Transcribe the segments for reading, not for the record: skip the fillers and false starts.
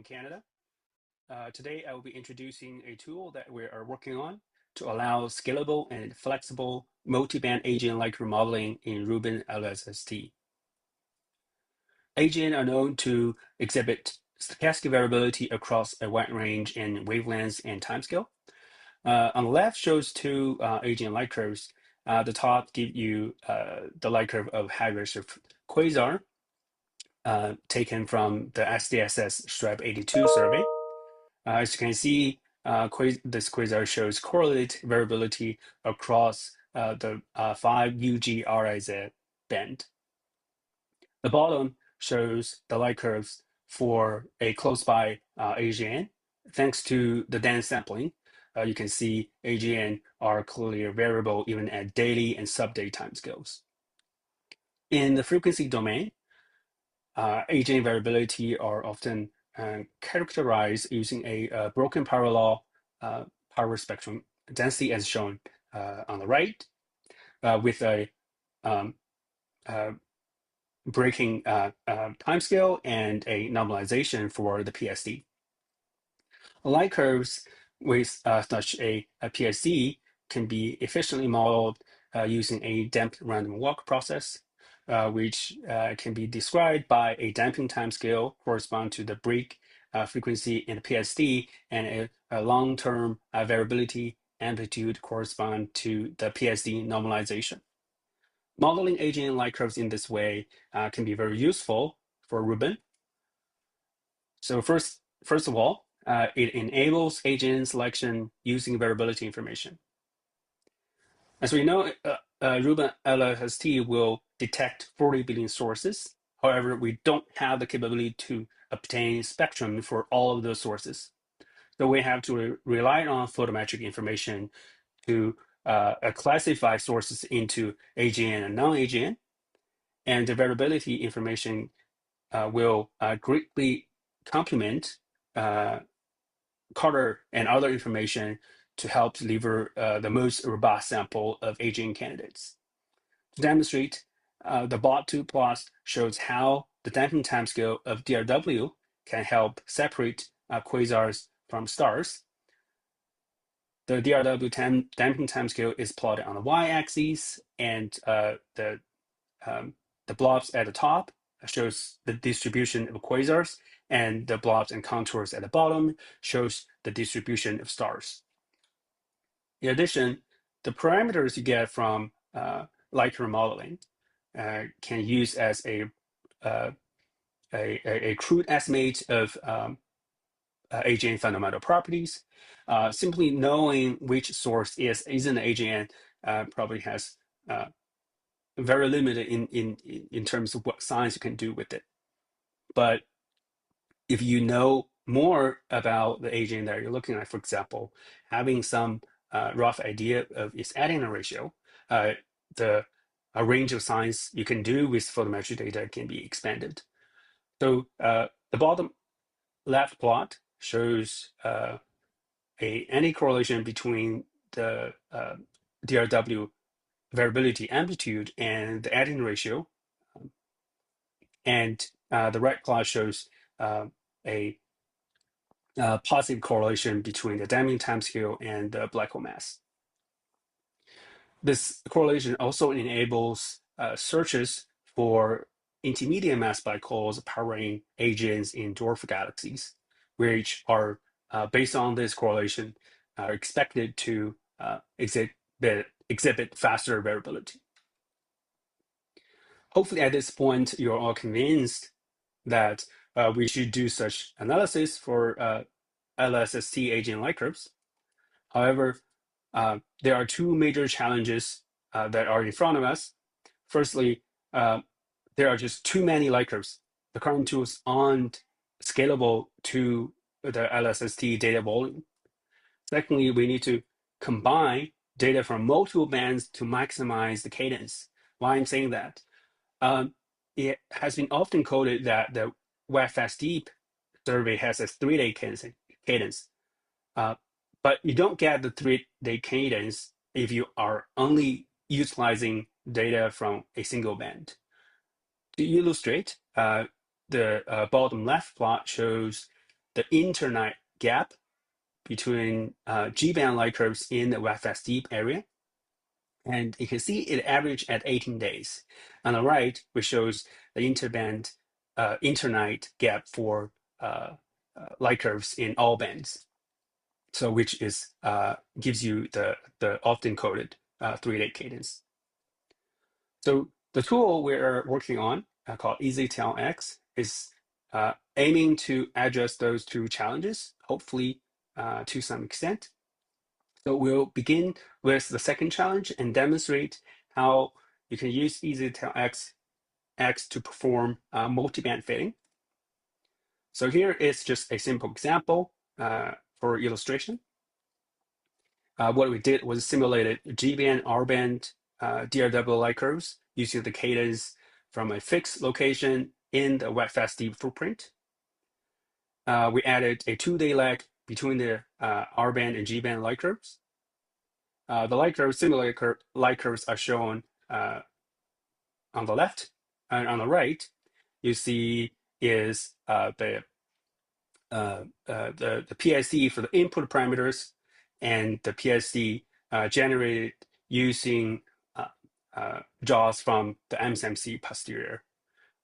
Canada. Today, I will be introducing a tool that we are working on to allow scalable and flexible multi-band AGN-like remodeling in Rubin LSST. AGN are known to exhibit stochastic variability across a wide range in wavelengths and timescale. On the left shows two AGN light curves. The top give you the light curve of high-risk quasar taken from the SDSS Stripe 82 survey. As you can see, this quasar shows correlated variability across the 5 UGRIZ band. The bottom shows the light curves for a close-by AGN. Thanks to the dense sampling, you can see AGN are clearly variable even at daily and sub-day timescales. In the frequency domain, AGN variability are often characterized using a broken power law power spectrum density as shown on the right, with a breaking timescale and a normalization for the PSD. Light curves with such a PSD can be efficiently modeled using a damped random walk process, which can be described by a damping timescale correspond to the break frequency in the PSD, and a long-term variability amplitude correspond to the PSD normalization. Modeling AGN light curves in this way can be very useful for Rubin. So first of all, it enables AGN selection using variability information. As we know, Rubin LSST will detect 40 billion sources. However, we don't have the capability to obtain spectrum for all of those sources. So we have to rely on photometric information to classify sources into AGN and non-AGN. And the variability information will greatly complement Carter and other information to help deliver the most robust sample of AGN candidates. To demonstrate, the bot2 plot shows how the damping timescale of DRW can help separate quasars from stars. The DRW damping timescale is plotted on the y-axis, and the blobs at the top shows the distribution of quasars, and the blobs and contours at the bottom shows the distribution of stars. In addition, the parameters you get from light remodeling can use as a crude estimate of AGN fundamental properties. Simply knowing which source is an AGN probably has very limited in terms of what science you can do with it. But if you know more about the AGN that you're looking at, for example, having some rough idea of its adenine ratio, the range of science you can do with photometric data can be expanded. So the bottom left plot shows any correlation between the DRW variability amplitude and the adenine ratio, and the right plot shows a positive correlation between the damping timescale and the black hole mass. This correlation also enables searches for intermediate mass black holes powering AGNs in dwarf galaxies, which are, based on this correlation, are expected to exhibit faster variability. Hopefully at this point, you're all convinced that we should do such analysis for LSST AGN light curves. However, there are two major challenges that are in front of us. Firstly, there are just too many light curves. The current tools aren't scalable to the LSST data volume. Secondly, we need to combine data from multiple bands to maximize the cadence. Why I'm saying that? It has been often quoted that the WebFast Deep survey has a 3-day cadence. But you don't get the 3-day cadence if you are only utilizing data from a single band. To illustrate, the bottom left plot shows the internight gap between G-band light curves in the LSST area. And you can see it averaged at 18 days. On the right, which shows the internight gap for light curves in all bands. So which is gives you the often coded 3-day cadence. So the tool we're working on called EasyTelX is aiming to address those two challenges, hopefully to some extent. So we'll begin with the second challenge and demonstrate how you can use EasyTelX to perform multiband fitting. So here is just a simple example for illustration. What we did was simulated G-band, R-band, DRW light curves using the cadence from a fixed location in the LSST footprint. We added a 2-day lag between the R-band and G-band light curves. The light curves, simulated light curves are shown on the left, and on the right, you see is the PSC for the input parameters and the PSC generated using jaws from the MSMC posterior,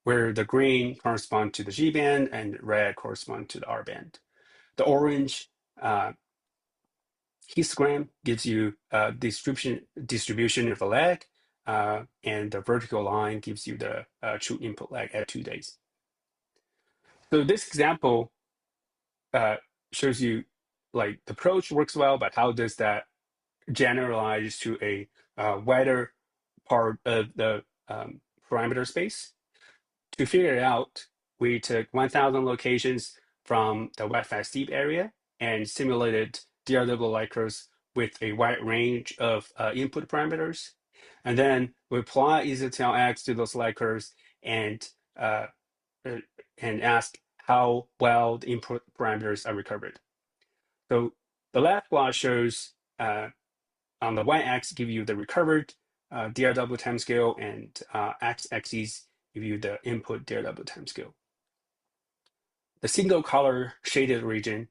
where the green correspond to the G band and red correspond to the R band. The orange histogram gives you distribution of the lag, and the vertical line gives you the true input lag at 2 days. So this example shows you like the approach works well, but how does that generalize to a wider part of the parameter space? To figure it out, we took 1,000 locations from the LSST area and simulated DRW light curves with a wide range of input parameters. And then we apply EasyTelX to those light curves and ask how well the input parameters are recovered. So the left plot shows on the y-axis give you the recovered DRW timescale, and x-axis give you the input DRW timescale. The single color shaded region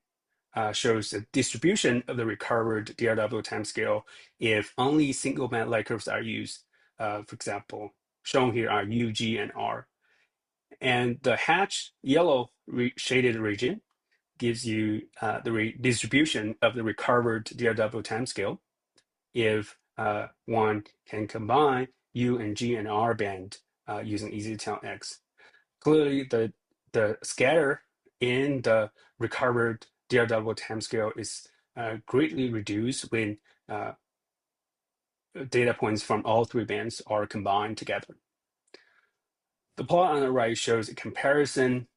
shows the distribution of the recovered DRW timescale if only single band light curves are used. For example, shown here are U, G, and R. And the hatch yellow shaded region gives you the distribution of the recovered DRW timescale if one can combine U and G and R band using EasyTelX. Clearly, the scatter in the recovered DRW timescale is greatly reduced when data points from all 3 bands are combined together. The plot on the right shows a comparison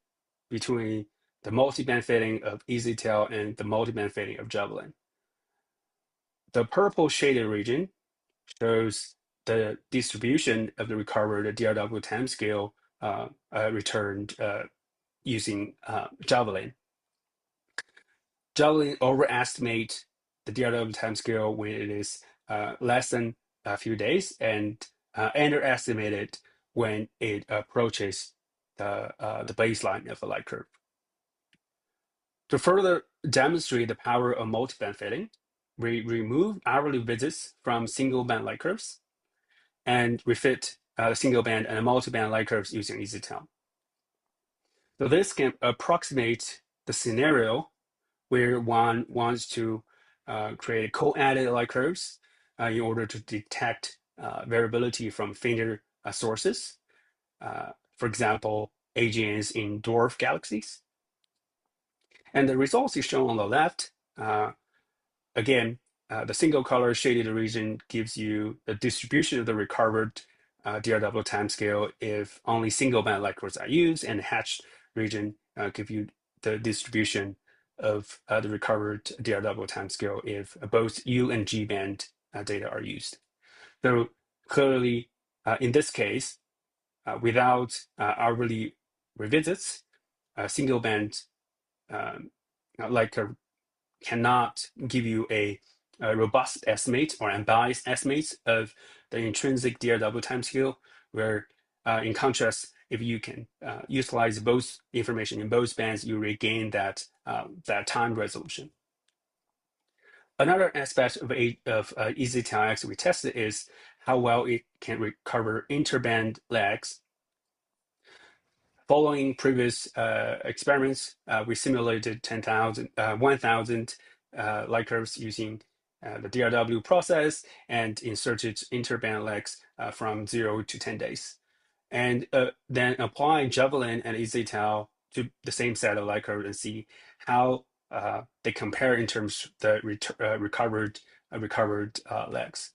between the multiband fitting of EasyTel and the multiband fitting of Javelin. The purple shaded region shows the distribution of the recovered DRW timescale returned using Javelin. Javelin overestimate the DRW timescale when it is less than a few days and underestimate it when it approaches the baseline of the light curve. To further demonstrate the power of multiband fitting, we remove hourly visits from single band light curves and refit the single band and multiband light curves using EasyTel. So this can approximate the scenario where one wants to create co-added light curves in order to detect variability from fainter sources. For example, AGNs in dwarf galaxies. And the results is shown on the left. Again, the single color shaded region gives you the distribution of the recovered DRW timescale if only single band light curves are used, and the hatched region give you the distribution of the recovered DRW timescale if both U and G band data are used. So clearly, in this case, without hourly revisits, single band light curve cannot give you a robust estimate or unbiased estimate of the intrinsic DRW timescale, where in contrast, if you can utilize both information in both bands, you regain that time resolution. Another aspect of EZTIX we tested is how well it can recover interband lags. Following previous experiments, we simulated 1,000 light curves using the DRW process and inserted interband lags from 0 to 10 days. And then applying Javelin and EZTAL to the same set of light curves and see how they compare in terms of the recovered lags.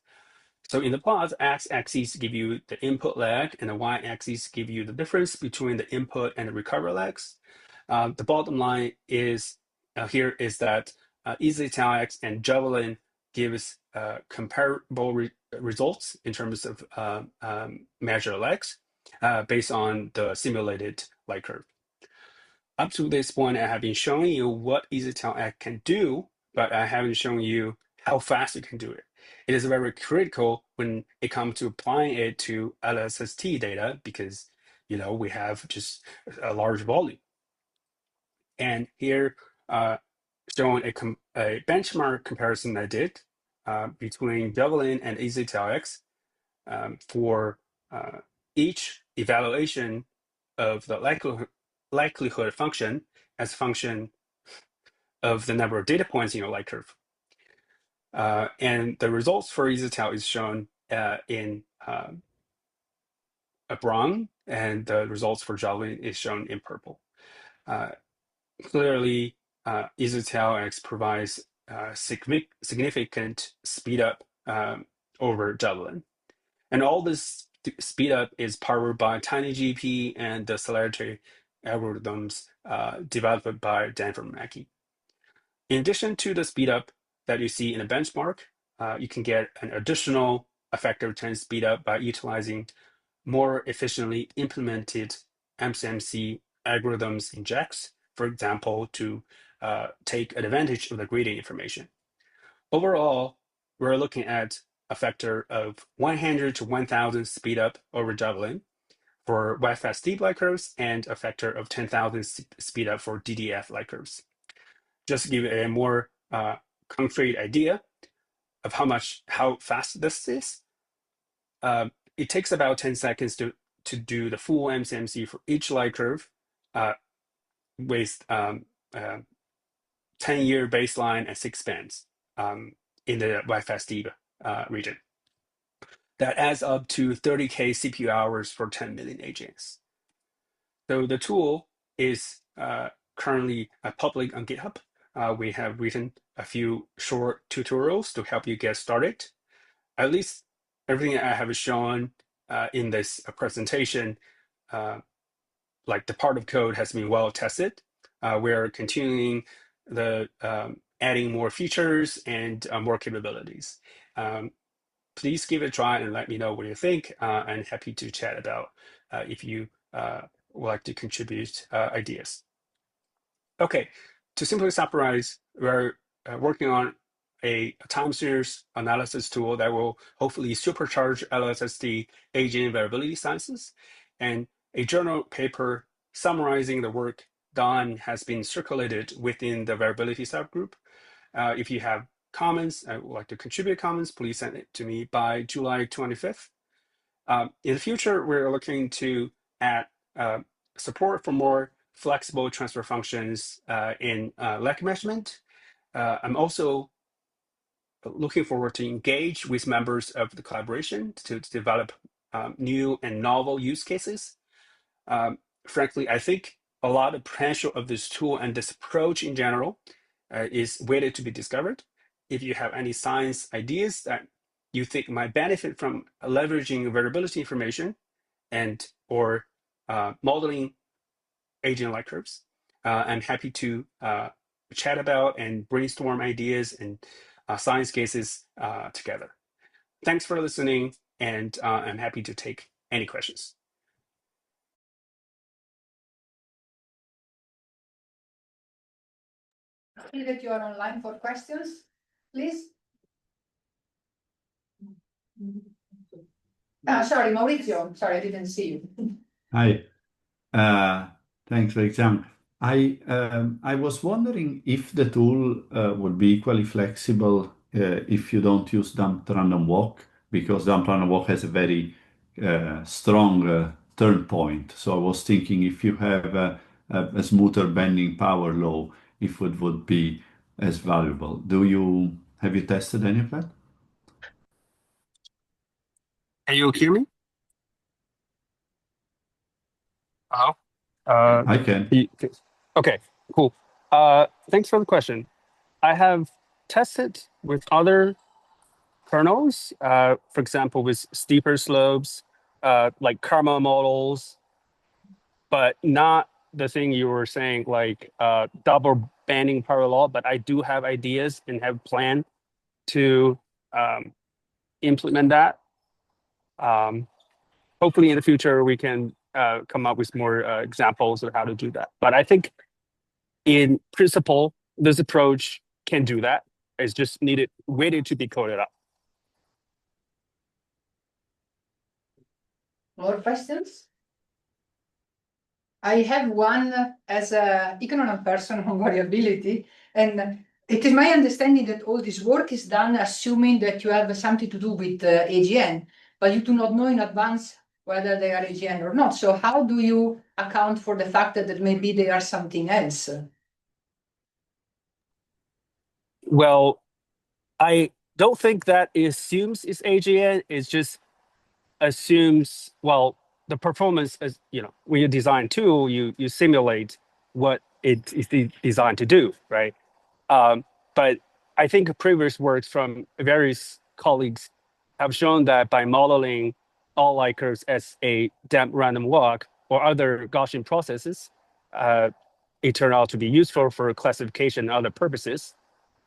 So in the plot, x-axis give you the input lag, and the y-axis give you the difference between the input and the recovery lags. The bottom line is here is that EZTIX and Javelin gives comparable results in terms of measure lags based on the simulated light curve. Up to this point, I have been showing you what EZTIX can do, but I haven't shown you how fast it can do it. It is very critical when it comes to applying it to LSST data because, we have just a large volume. And here, showing a benchmark comparison I did between Javelin and EZTIX for each evaluation of the likelihood function as a function of the number of data points in your light curve. And the results for EZTAL is shown in a brown, and the results for Javelin is shown in purple. Clearly, EZTAL provides significant speed up over Javelin. And all this speed up is powered by TinyGP and the celerity algorithms developed by Danforth Mackey. In addition to the speed up that you see in the benchmark, you can get an additional effective trend speed up by utilizing more efficiently implemented MCMC algorithms in JAX, for example, to take advantage of the gradient information. Overall, we're looking at a factor of 100 to 1,000 speed up over Javelin for wide-fast deep light curves and a factor of 10,000 speed up for DDF light curves. Just to give you a more concrete idea of how fast this is, it takes about 10 seconds to do the full MCMC for each light curve with 10-year baseline and 6 bands in the wide-fast deep region. That adds up to 30K CPU hours for 10 million agents. So the tool is currently public on GitHub. We have written a few short tutorials to help you get started. At least everything I have shown in this presentation, like the part of code has been well tested. We're continuing the adding more features and more capabilities. Please give it a try and let me know what you think. I'm happy to chat about if you would like to contribute ideas. Okay, to simply summarize, we're working on a time series analysis tool that will hopefully supercharge LSST agent variability sciences, and a journal paper summarizing the work done has been circulated within the variability subgroup. If you have comments, I would like to contribute comments, please send it to me by July 25th. In the future, we're looking to add support for more flexible transfer functions in lag measurement. I'm also looking forward to engage with members of the collaboration to develop new and novel use cases. Frankly, I think a lot of potential of this tool and this approach in general is waited to be discovered. If you have any science ideas that you think might benefit from leveraging variability information and or modeling agent light curves, I'm happy to chat about and brainstorm ideas and science cases together. Thanks for listening, and I'm happy to take any questions. I see that you are online for questions, please. Sorry, Maurizio. Sorry, I didn't see you. Hi. Thanks, Weixiang. I was wondering if the tool would be equally flexible if you don't use damped random walk, because damped random walk has a very strong turn point. So I was thinking if you have a smoother bending power law, if it would be as valuable. Have you tested any of that? Can you hear me? Oh, I can. okay, cool. Thanks for the question. I have tested with other kernels, for example, with steeper slopes, like karma models, but not the thing you were saying, like double banding power law. But I do have ideas and have plan to implement that. Hopefully in the future, we can come up with more examples of how to do that. But I think in principle, this approach can do that. It's just waiting to be coded up. More questions? I have one as an ignorant person on variability, and it is my understanding that all this work is done assuming that you have something to do with AGN, but you do not know in advance whether they are AGN or not. So how do you account for the fact that maybe they are something else? Well, I don't think that it assumes it's AGN. It just assumes, well, the performance is, when you design a tool, you simulate what it is designed to do, right? But I think previous works from various colleagues have shown that by modeling all Lie curves as a damped random walk or other Gaussian processes, it turned out to be useful for classification and other purposes.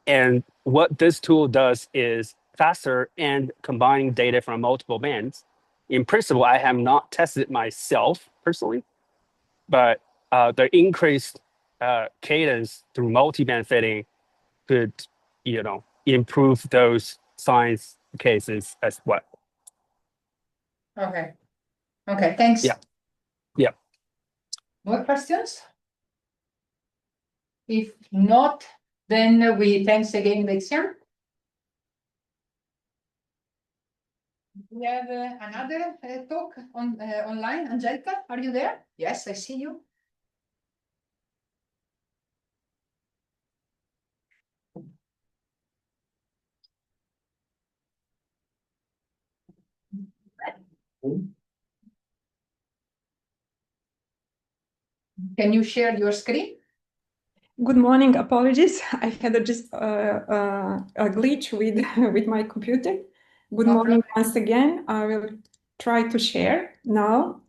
And what this tool does is faster and combining data from multiple bands. In principle, I have not tested it myself personally, but the increased cadence through multi-band fitting could, improve those science cases as well. Okay. Okay, thanks. Yeah. Yeah. More questions? If not, then we thanks again, Weixiang. We have another talk online. Andjelka, are you there? Yes, I see you. Can you share your screen? Good morning. Apologies. I had a glitch with my computer. Good morning once again. I will try to share now.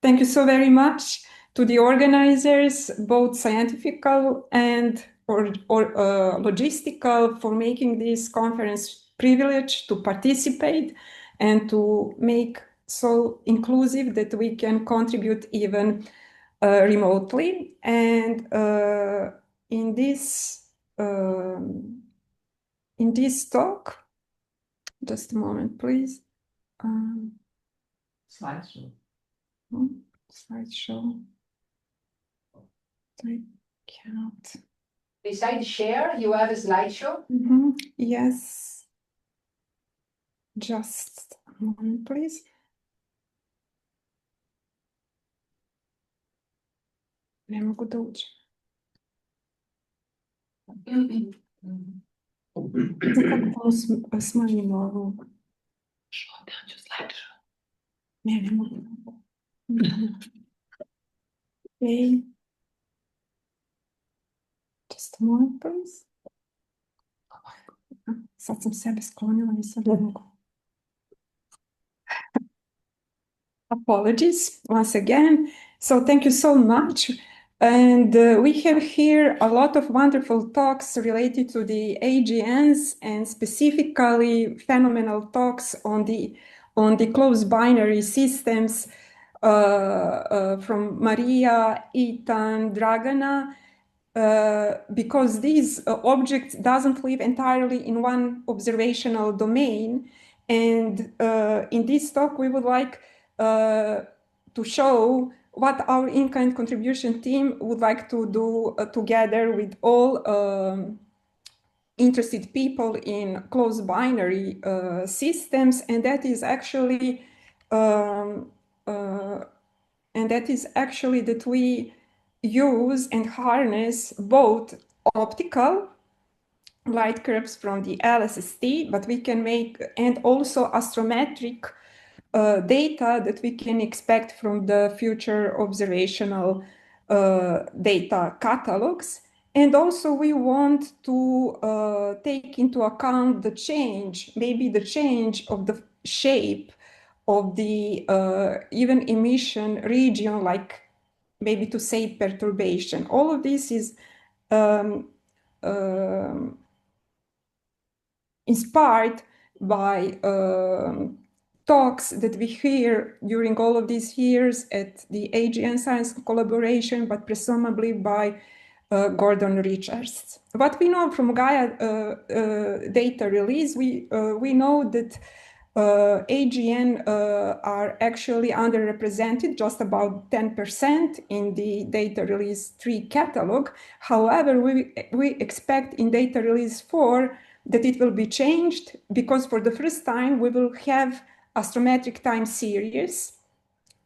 Thank you so very much to the organizers, both scientific and logistical, for making this conference privilege to participate and to make so inclusive that we can contribute even remotely. And in this talk, just a moment, please. Slideshow. Slideshow. I cannot. Besides share, you have a slideshow? Yes. Just a moment, please. Не могу да уча. Kako smanjimo ovu? Ne mogu. Okay. Just a moment, please. Sad sam sebe sklonila i sad ne mogu. Apologies once again. So thank you so much. And we have here a lot of wonderful talks related to the AGNs and specifically phenomenal talks on the closed binary systems from Maria, Ethan, Dragana, because these objects doesn't live entirely in one observational domain. And in this talk, we would like to show what our in-kind contribution team would like to do together with all interested people in closed binary systems, and that is actually that we use and harness both optical light curves from the LSST, but we can make, and also astrometric data that we can expect from the future observational data catalogs. And also we want to take into account the change, maybe the change of the shape of the even emission region, like maybe to say perturbation. All of this is inspired by talks that we hear during all of these years at the AGN Science Collaboration, but presumably by Gordon Richards. What we know from Gaia data release, we know that AGN are actually underrepresented, just about 10% in the data release 3 catalog. However, we expect in data release 4 that it will be changed, because for the first time we will have astrometric time series,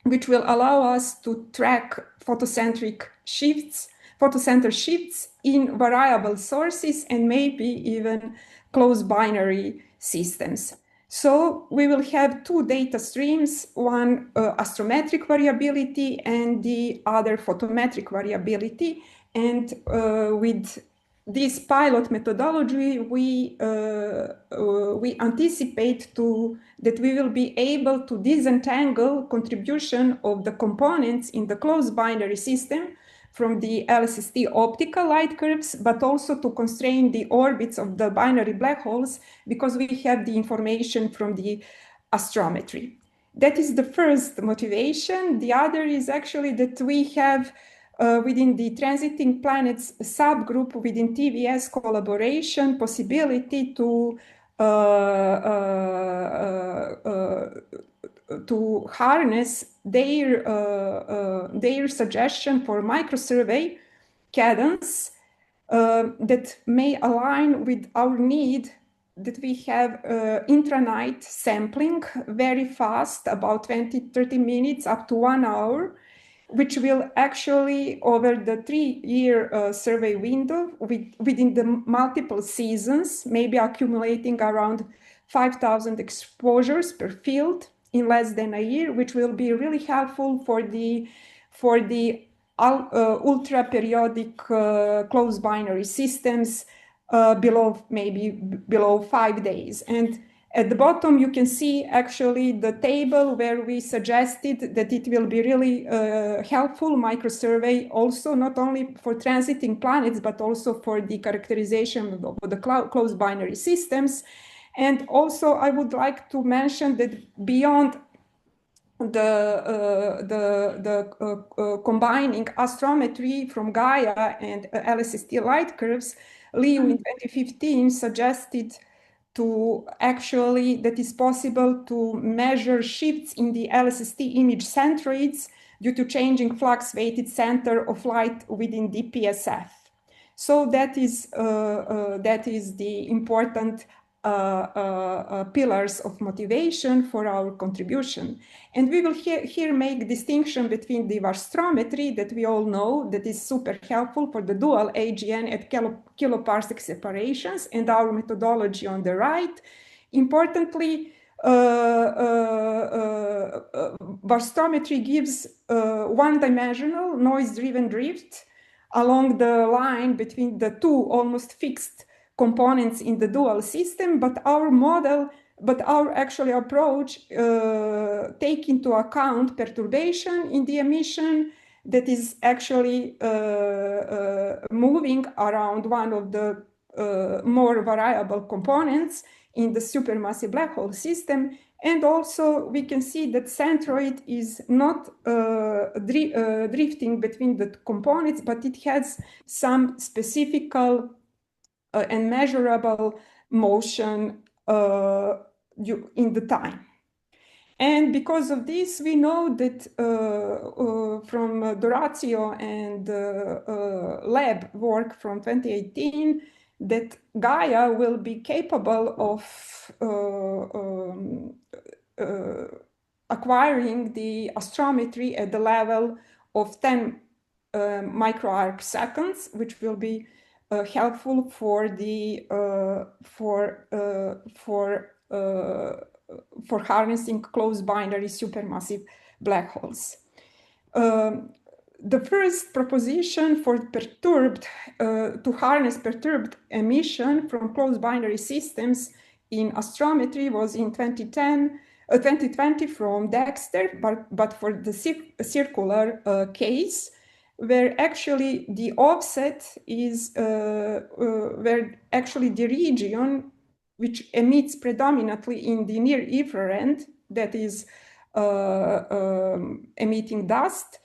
which will allow us to track photocenter shifts in variable sources and maybe even closed binary systems. So we will have 2 data streams, one astrometric variability and the other photometric variability. And with this pilot methodology, we anticipate that we will be able to disentangle contribution of the components in the closed binary system from the LSST optical light curves, but also to constrain the orbits of the binary black holes, because we have the information from the astrometry. That is the first motivation. The other is actually that we have within the transiting planets subgroup within TVS collaboration possibility to harness their suggestion for microsurvey cadence that may align with our need that we have intranight sampling very fast, about 20-30 minutes up to 1 hour, which will actually, over the 3-year survey window, within the multiple seasons, maybe accumulating around 5,000 exposures per field in less than a year, which will be really helpful for the ultra periodic closed binary systems below 5 days. And at the bottom, you can see actually the table where we suggested that it will be really helpful microsurvey also, not only for transiting planets, but also for the characterization of the closed binary systems. And also, I would like to mention that beyond the combining astrometry from Gaia and LSST light curves, Liu in 2015 suggested to actually that it's possible to measure shifts in the LSST image centroids due to changing flux weighted center of light within the PSF. So that is the important pillars of motivation for our contribution. And we will here make distinction between the varstometry that we all know that is super helpful for the dual AGN at kiloparsec separations, and our methodology on the right. Importantly, varstometry gives one-dimensional noise-driven drift along the line between the 2 almost fixed components in the dual system, but our actually approach take into account perturbation in the emission that is actually moving around one of the more variable components in the supermassive black hole system. And also we can see that centroid is not drifting between the components, but it has some specific and measurable motion in the time. And because of this, we know that from Dorazio and lab work from 2018, that Gaia will be capable of acquiring the astrometry at the level of 10 microarc seconds, which will be helpful for the for harnessing close binary supermassive black holes. The first proposition for perturbed to harness perturbed emission from close binary systems in astrometry was in 2020 from Dexter, but for the circular case, where actually the offset is where actually the region which emits predominantly in the near infrared, that is emitting dust,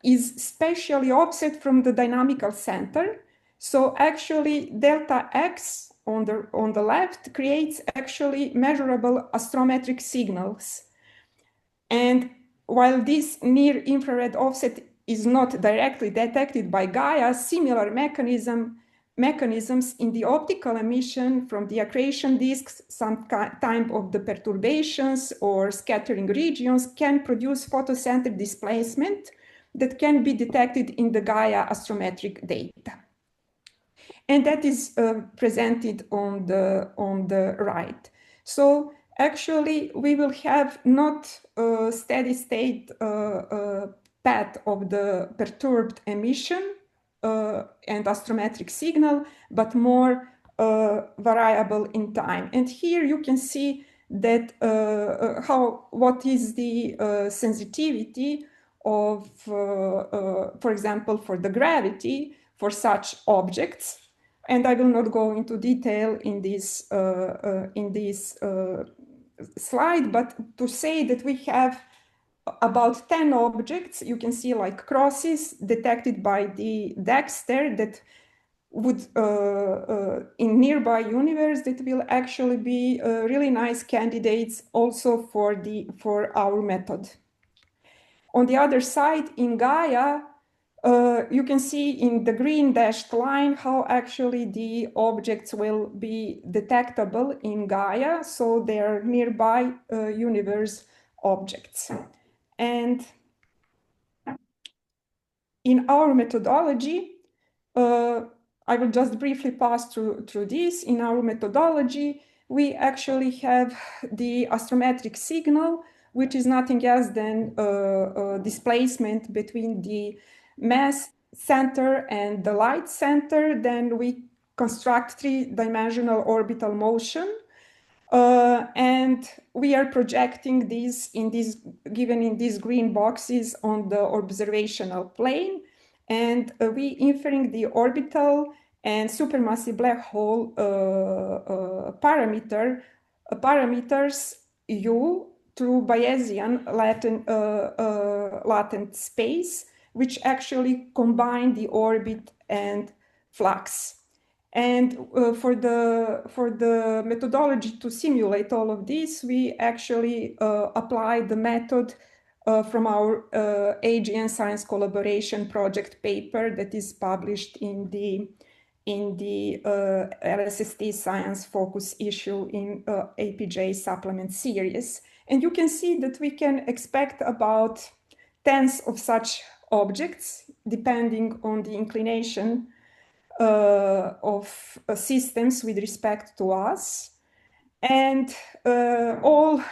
is spatially offset from the dynamical center. So actually delta X on the left creates actually measurable astrometric signals. And while this near infrared offset is not directly detected by Gaia, similar mechanisms in the optical emission from the accretion disks, some type of the perturbations or scattering regions can produce photocentric displacement that can be detected in the Gaia astrometric data. And that is presented on the right. So actually, we will have not a steady state path of the perturbed emission and astrometric signal, but more variable in time. And here you can see that what is the sensitivity of, for example, for the gravity for such objects. And I will not go into detail in this slide, but to say that we have about 10 objects, you can see like crosses detected by the Dexter that would, in nearby universe, that will actually be really nice candidates also for our method. On the other side, in Gaia, you can see in the green dashed line how actually the objects will be detectable in Gaia. So they are nearby universe objects. And in our methodology, I will just briefly pass through this. In our methodology, we actually have the astrometric signal, which is nothing else than displacement between the mass center and the light center. Then we construct three-dimensional orbital motion. And we are projecting this given in these green boxes on the observational plane. And we inferring the orbital and supermassive black hole parameters U through Bayesian latent space, which actually combine the orbit and flux. And for the methodology to simulate all of this, we actually apply the method from our AGN Science Collaboration Project paper that is published in the LSST Science Focus issue in APJ supplement series. And you can see that we can expect about tens of such objects, depending on the inclination of systems with respect to us. And all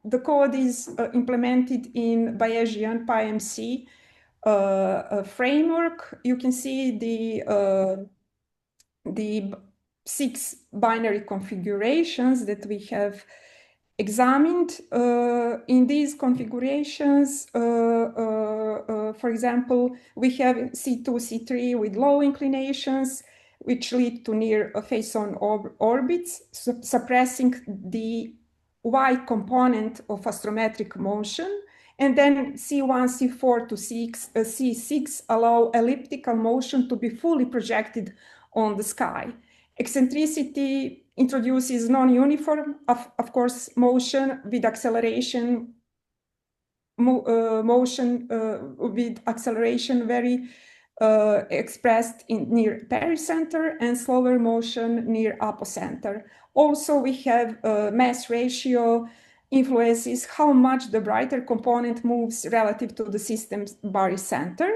the code is implemented in Bayesian PyMC framework. You can see the 6 binary configurations that we have examined. In these configurations, for example, we have C2, C3 with low inclinations, which lead to near face-on orbits, suppressing the Y component of astrometric motion. And then C1, C4 to C6 allow elliptical motion to be fully projected on the sky. Eccentricity introduces non-uniform, of course, motion with acceleration, very expressed near pericenter, and slower motion near apocenter. Also, we have mass ratio influences how much the brighter component moves relative to the system's barycenter.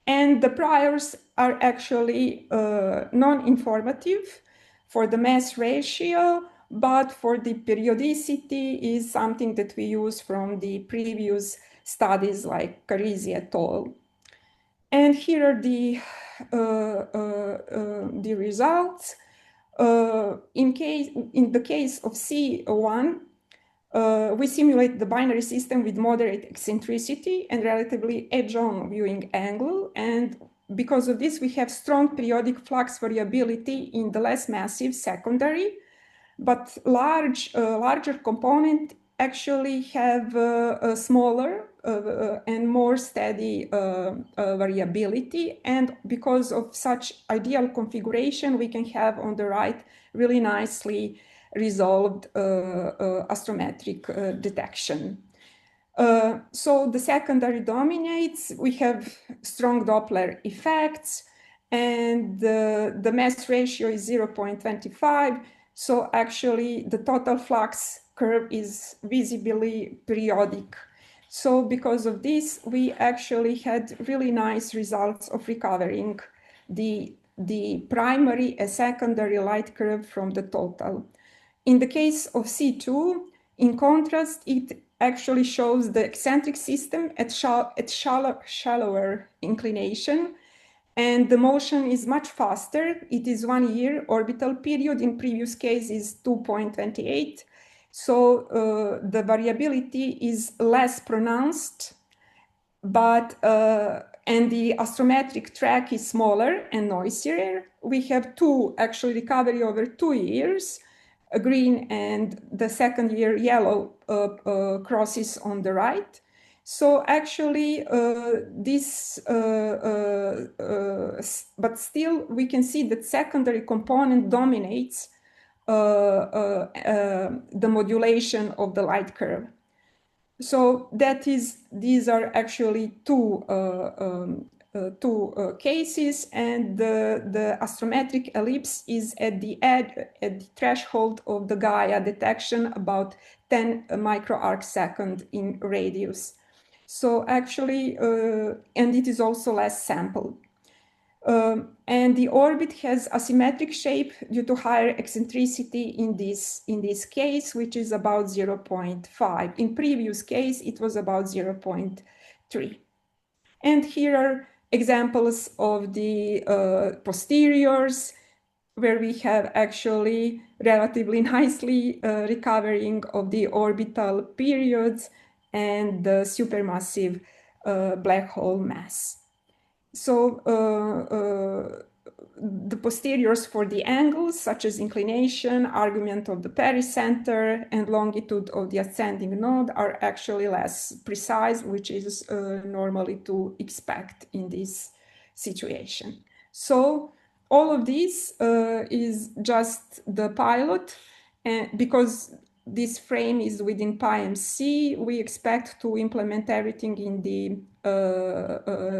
And the priors are actually non-informative for the mass ratio, but for the periodicity is something that we use from the previous studies like Carisi et al. And here are the results. In the case of C1, we simulate the binary system with moderate eccentricity and relatively edge-on viewing angle. And because of this, we have strong periodic flux variability in the less massive secondary, but larger component actually have a smaller and more steady variability. And because of such ideal configuration, we can have on the right really nicely resolved astrometric detection. So the secondary dominates, we have strong Doppler effects, and the mass ratio is 0.25. So actually the total flux curve is visibly periodic. So because of this, we actually had really nice results of recovering the primary and secondary light curve from the total. In the case of C2, in contrast, it actually shows the eccentric system at shallower inclination, and the motion is much faster. It is 1 year. Orbital period in previous case is 2.28. So the variability is less pronounced, but and the astrometric track is smaller and noisier. We have actually recovery over 2 years, green and the second year yellow crosses on the right. So actually but still we can see that secondary component dominates the modulation of the light curve. So these are actually two cases, and the astrometric ellipse is at the threshold of the Gaia detection, about 10 microarcsecond in radius. So actually, and it is also less sampled. And the orbit has asymmetric shape due to higher eccentricity in this case, which is about 0.5. In previous case, it was about 0.3. And here are examples of the posteriors, where we have actually relatively nicely recovering of the orbital periods and the supermassive black hole mass. So the posteriors for the angles, such as inclination, argument of the pericenter, and longitude of the ascending node, are actually less precise, which is normally to expect in this situation. So all of this is just the pilot, and because this frame is within PyMC, we expect to implement everything in the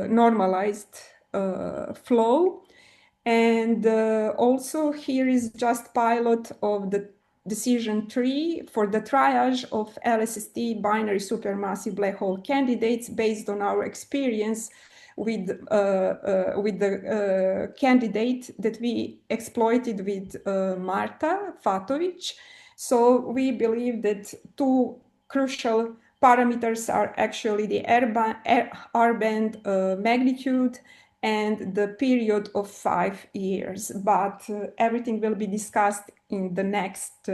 normalized flow. And also here is just pilot of the decision tree for the triage of LSST binary supermassive black hole candidates based on our experience with the candidate that we exploited with Marta Fatovic. So we believe that two crucial parameters are actually the R-band magnitude and the period of 5 years. But everything will be discussed in the next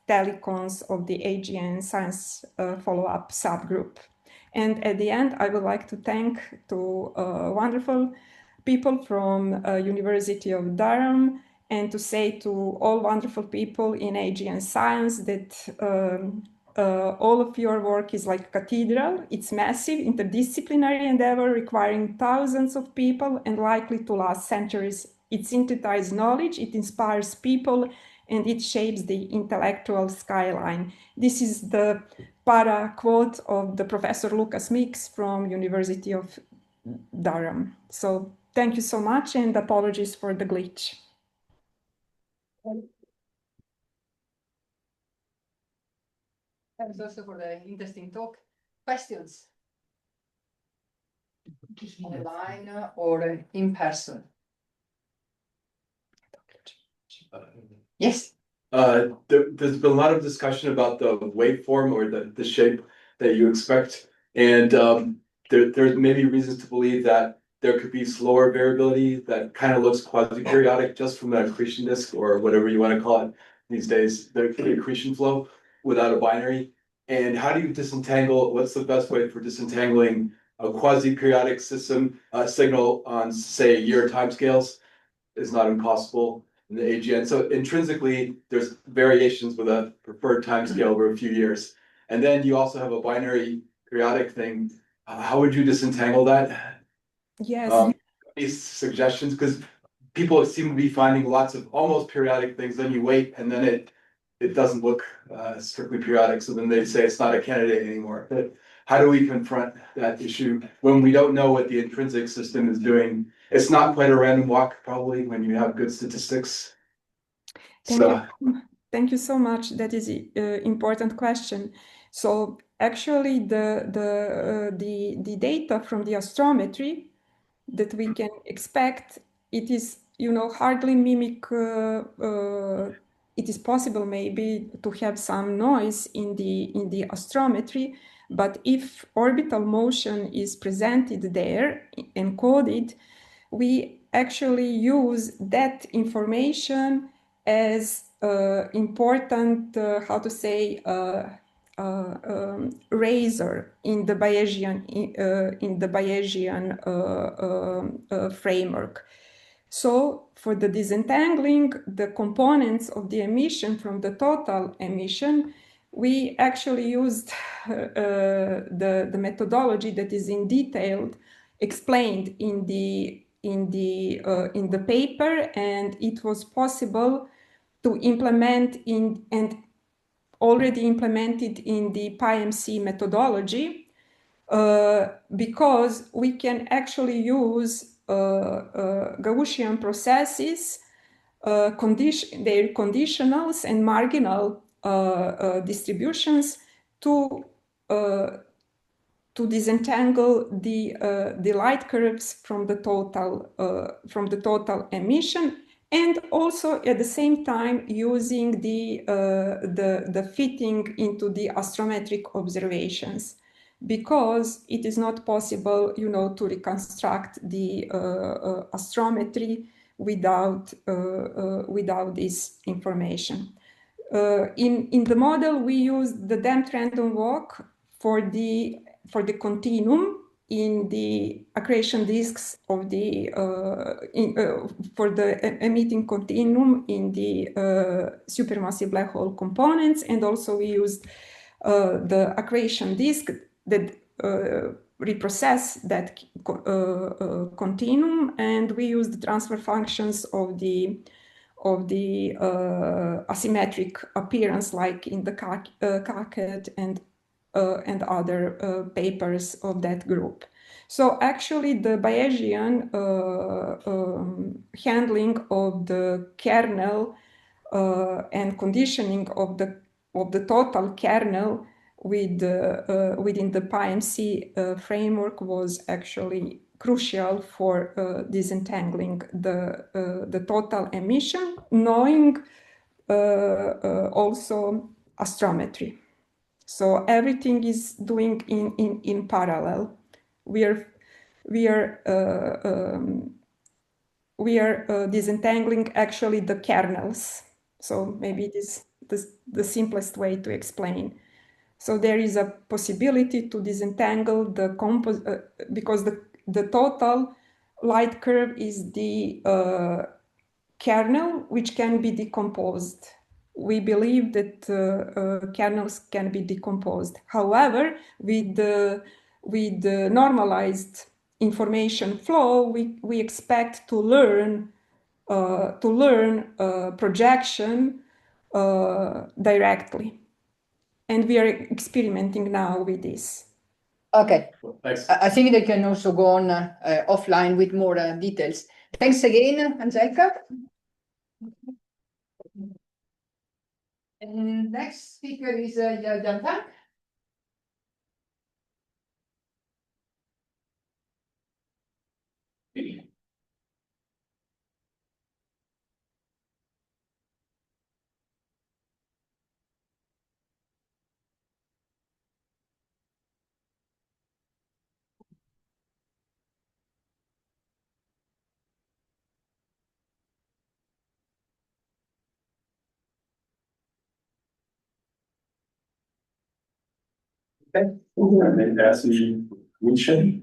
telecons of the AGN Science Follow-up subgroup. And at the end, I would like to thank two wonderful people from University of Durham, and to say to all wonderful people in AGN Science that all of your work is like a cathedral. It's massive, interdisciplinary endeavor requiring thousands of people and likely to last centuries it synthesizes knowledge, it inspires people, and it shapes the intellectual skyline. This is the para quote of the Professor Lucas Mix from University of Durham. So thank you so much, and apologies for the glitch. Thanks also for the interesting talk. Questions? Online or in person? Yes. There's been a lot of discussion about the waveform or the shape that you expect, and there's maybe reasons to believe that there could be slower variability that kind of looks quasi-periodic just from the accretion disk or whatever you want to call it these days, the accretion flow without a binary. And how do you disentangle? What's the best way for disentangling a quasi-periodic system signal on, say, year timescales? Is not impossible in the AGN. So intrinsically, there's variations with a preferred timescale over a few years. And then you also have a binary periodic thing. How would you disentangle that? Yes. These suggestions, because people seem to be finding lots of almost periodic things, then you wait and then it doesn't look strictly periodic. So then they say it's not a candidate anymore. But how do we confront that issue when we don't know what the intrinsic system is doing? It's not quite a random walk, probably, when you have good statistics. Thank you so much. That is an important question. So actually, the data from the astrometry that we can expect, it is, hardly mimic. It is possible maybe to have some noise in the astrometry, but if orbital motion is presented there, encoded, we actually use that information as important, razor in the Bayesian framework. So for the disentangling the components of the emission from the total emission, we actually used the methodology that is in detail explained in the paper, and it was possible to implement and already implemented in the PyMC methodology, because we can actually use Gaussian processes, their conditionals and marginal distributions to disentangle the light curves from the total emission, and also at the same time using the fitting into the astrometric observations, because it is not possible, to reconstruct the astrometry without this information. In the model, we use the damped random walk for the continuum in the accretion disks of the for the emitting continuum in the supermassive black hole components, and also we used the accretion disk that reprocess that continuum, and we use the transfer functions of the asymmetric appearance, like in the Kaket and other papers of that group. So actually the Bayesian handling of the kernel and conditioning of the total kernel within the PyMC framework was actually crucial for disentangling the total emission, knowing also astrometry. So everything is doing in parallel. We are disentangling actually the kernels. So maybe it is the simplest way to explain. So there is a possibility to disentangle the because the total light curve is the kernel, which can be decomposed. We believe that kernels can be decomposed. However, with the normalized information flow, we expect to learn to learn projection directly. And we are experimenting now with this. Okay. Thanks. I think they can also go on offline with more details. Thanks again, Andjelka. And next speaker is Jana. And then as we mentioned,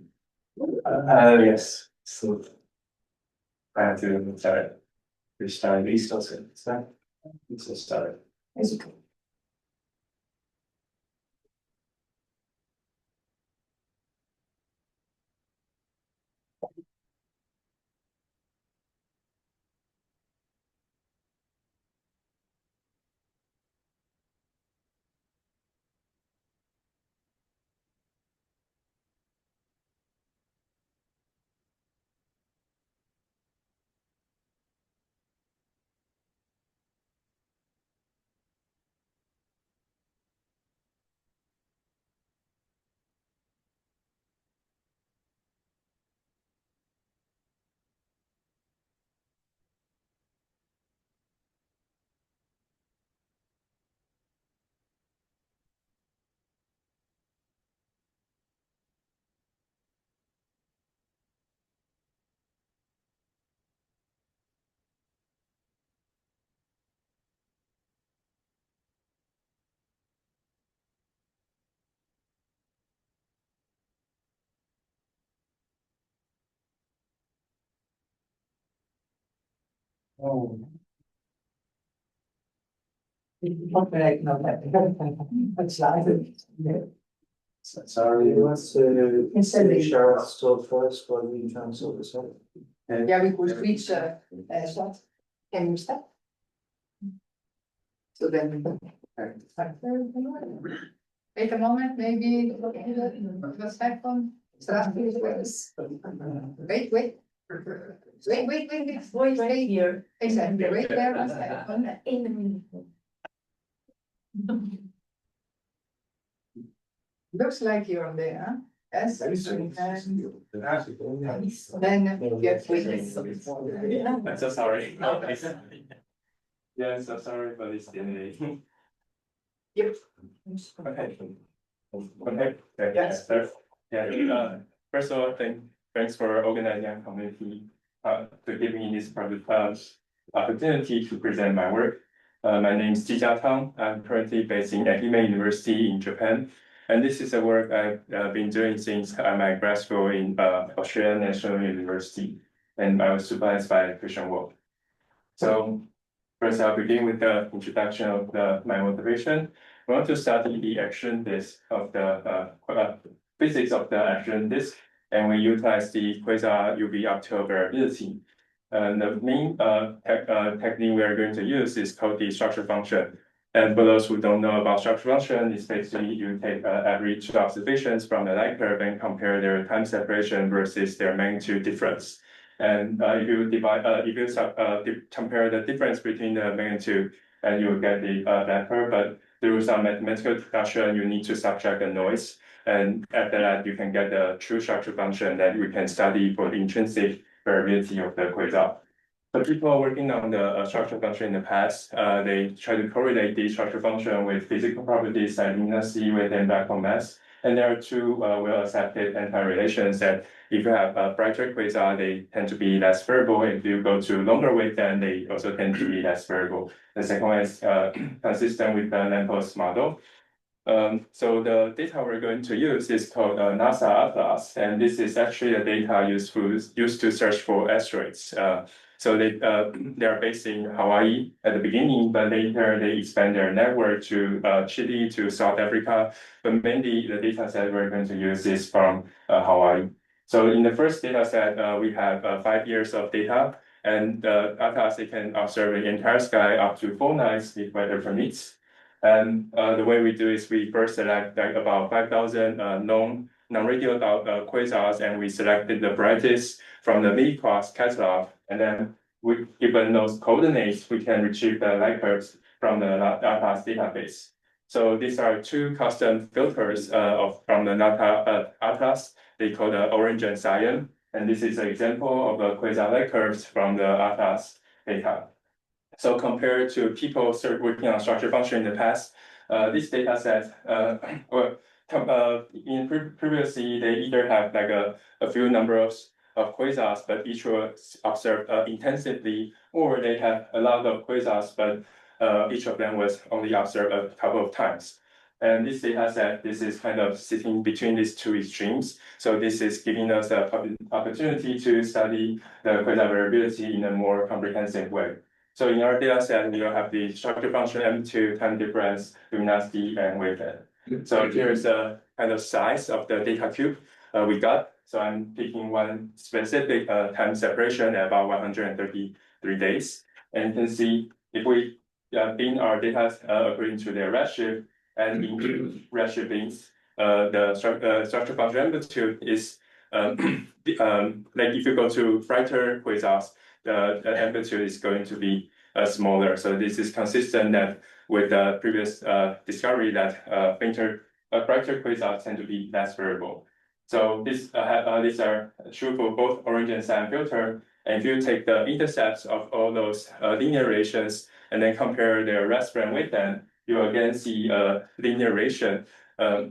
yes, so I have to start restart resources. It's start. Oh. Okay, no, that's sorry, what's share still first for the transfer this one? Yeah, we could switch start. Can you start? So then wait a moment, maybe the second. Wait. Wait here. Exactly, wait there one second. Looks like you're on there, huh? Yes. Then get I'm so sorry. Yeah, so sorry for this delay. Yep. Okay. Okay. Yes. Yeah. First of all, thanks for organizing a community to give me this opportunity to present my work. My name is Jia Tang. I'm currently based in Ehime University in Japan. And this is a work I've been doing since my grad school in Australian National University. And I was supervised by Christian Wolf. So first, I'll begin with the introduction of my motivation. I want to study the action disk of the physics of the action disk, and we utilize the quasar UV octal variability. The main technique we are going to use is called the structure function. And for those who don't know about structure function, it's basically you take average observations from the light curve and compare their time separation versus their magnitude difference. And if you compare the difference between the magnitude, and you will get the that curve. But through some mathematical discussion, you need to subtract the noise, and after that, you can get the true structure function that we can study for the intrinsic variability of the quasar. So people working on the structure function in the past, they try to correlate the structure function with physical properties like luminosity, weight, and black hole mass. And there are two well-accepted anti-relations that if you have a brighter quasar, they tend to be less variable. If you go to longer wave, then they also tend to be less variable. The second one is consistent with the Lampos model. So the data we're going to use is called NASA Atlas, and this is actually the data used to search for asteroids. So they are based in Hawaii at the beginning, but later they expand their network to Chile, to South Africa. But mainly the data set we're going to use is from Hawaii. So in the first data set, we have 5 years of data, And Atlas, it can observe the entire sky up to 4 nights if weather permits. And the way we do is we first select like about 5,000 non-radial quasars, and we selected the brightest from the mid-class catalog. And then given those coordinates, we can retrieve the light curves from the Atlas database. So these are 2 custom filters from the Atlas. They call the orange and cyan. And this is an example of the quasar light curves from the Atlas data. So compared to people working on structure function in the past, this data set, previously they either have like a few numbers of quasars, but each was observed intensively, or they have a lot of quasars, but each of them was only observed a couple of times. And this data set, this is kind of sitting between these 2 extremes. So this is giving us an opportunity to study the quasar variability in a more comprehensive way. So in our data set, we will have the structure function M2, time difference, luminosity, and wavelength. So here's the kind of size of the data cube we got. So I'm picking one specific time separation at about 133 days. And you can see if we bin our data according to their redshift, and in redshift bins, the structure function amplitude is like if you go to brighter quasars, the amplitude is going to be smaller. So this is consistent that with the previous discovery that brighter quasars tend to be less variable. So these are true for both orange and cyan filter. And if you take the intercepts of all those linear relations and then compare their rest frame wavelength, you again see a linear relation. You'll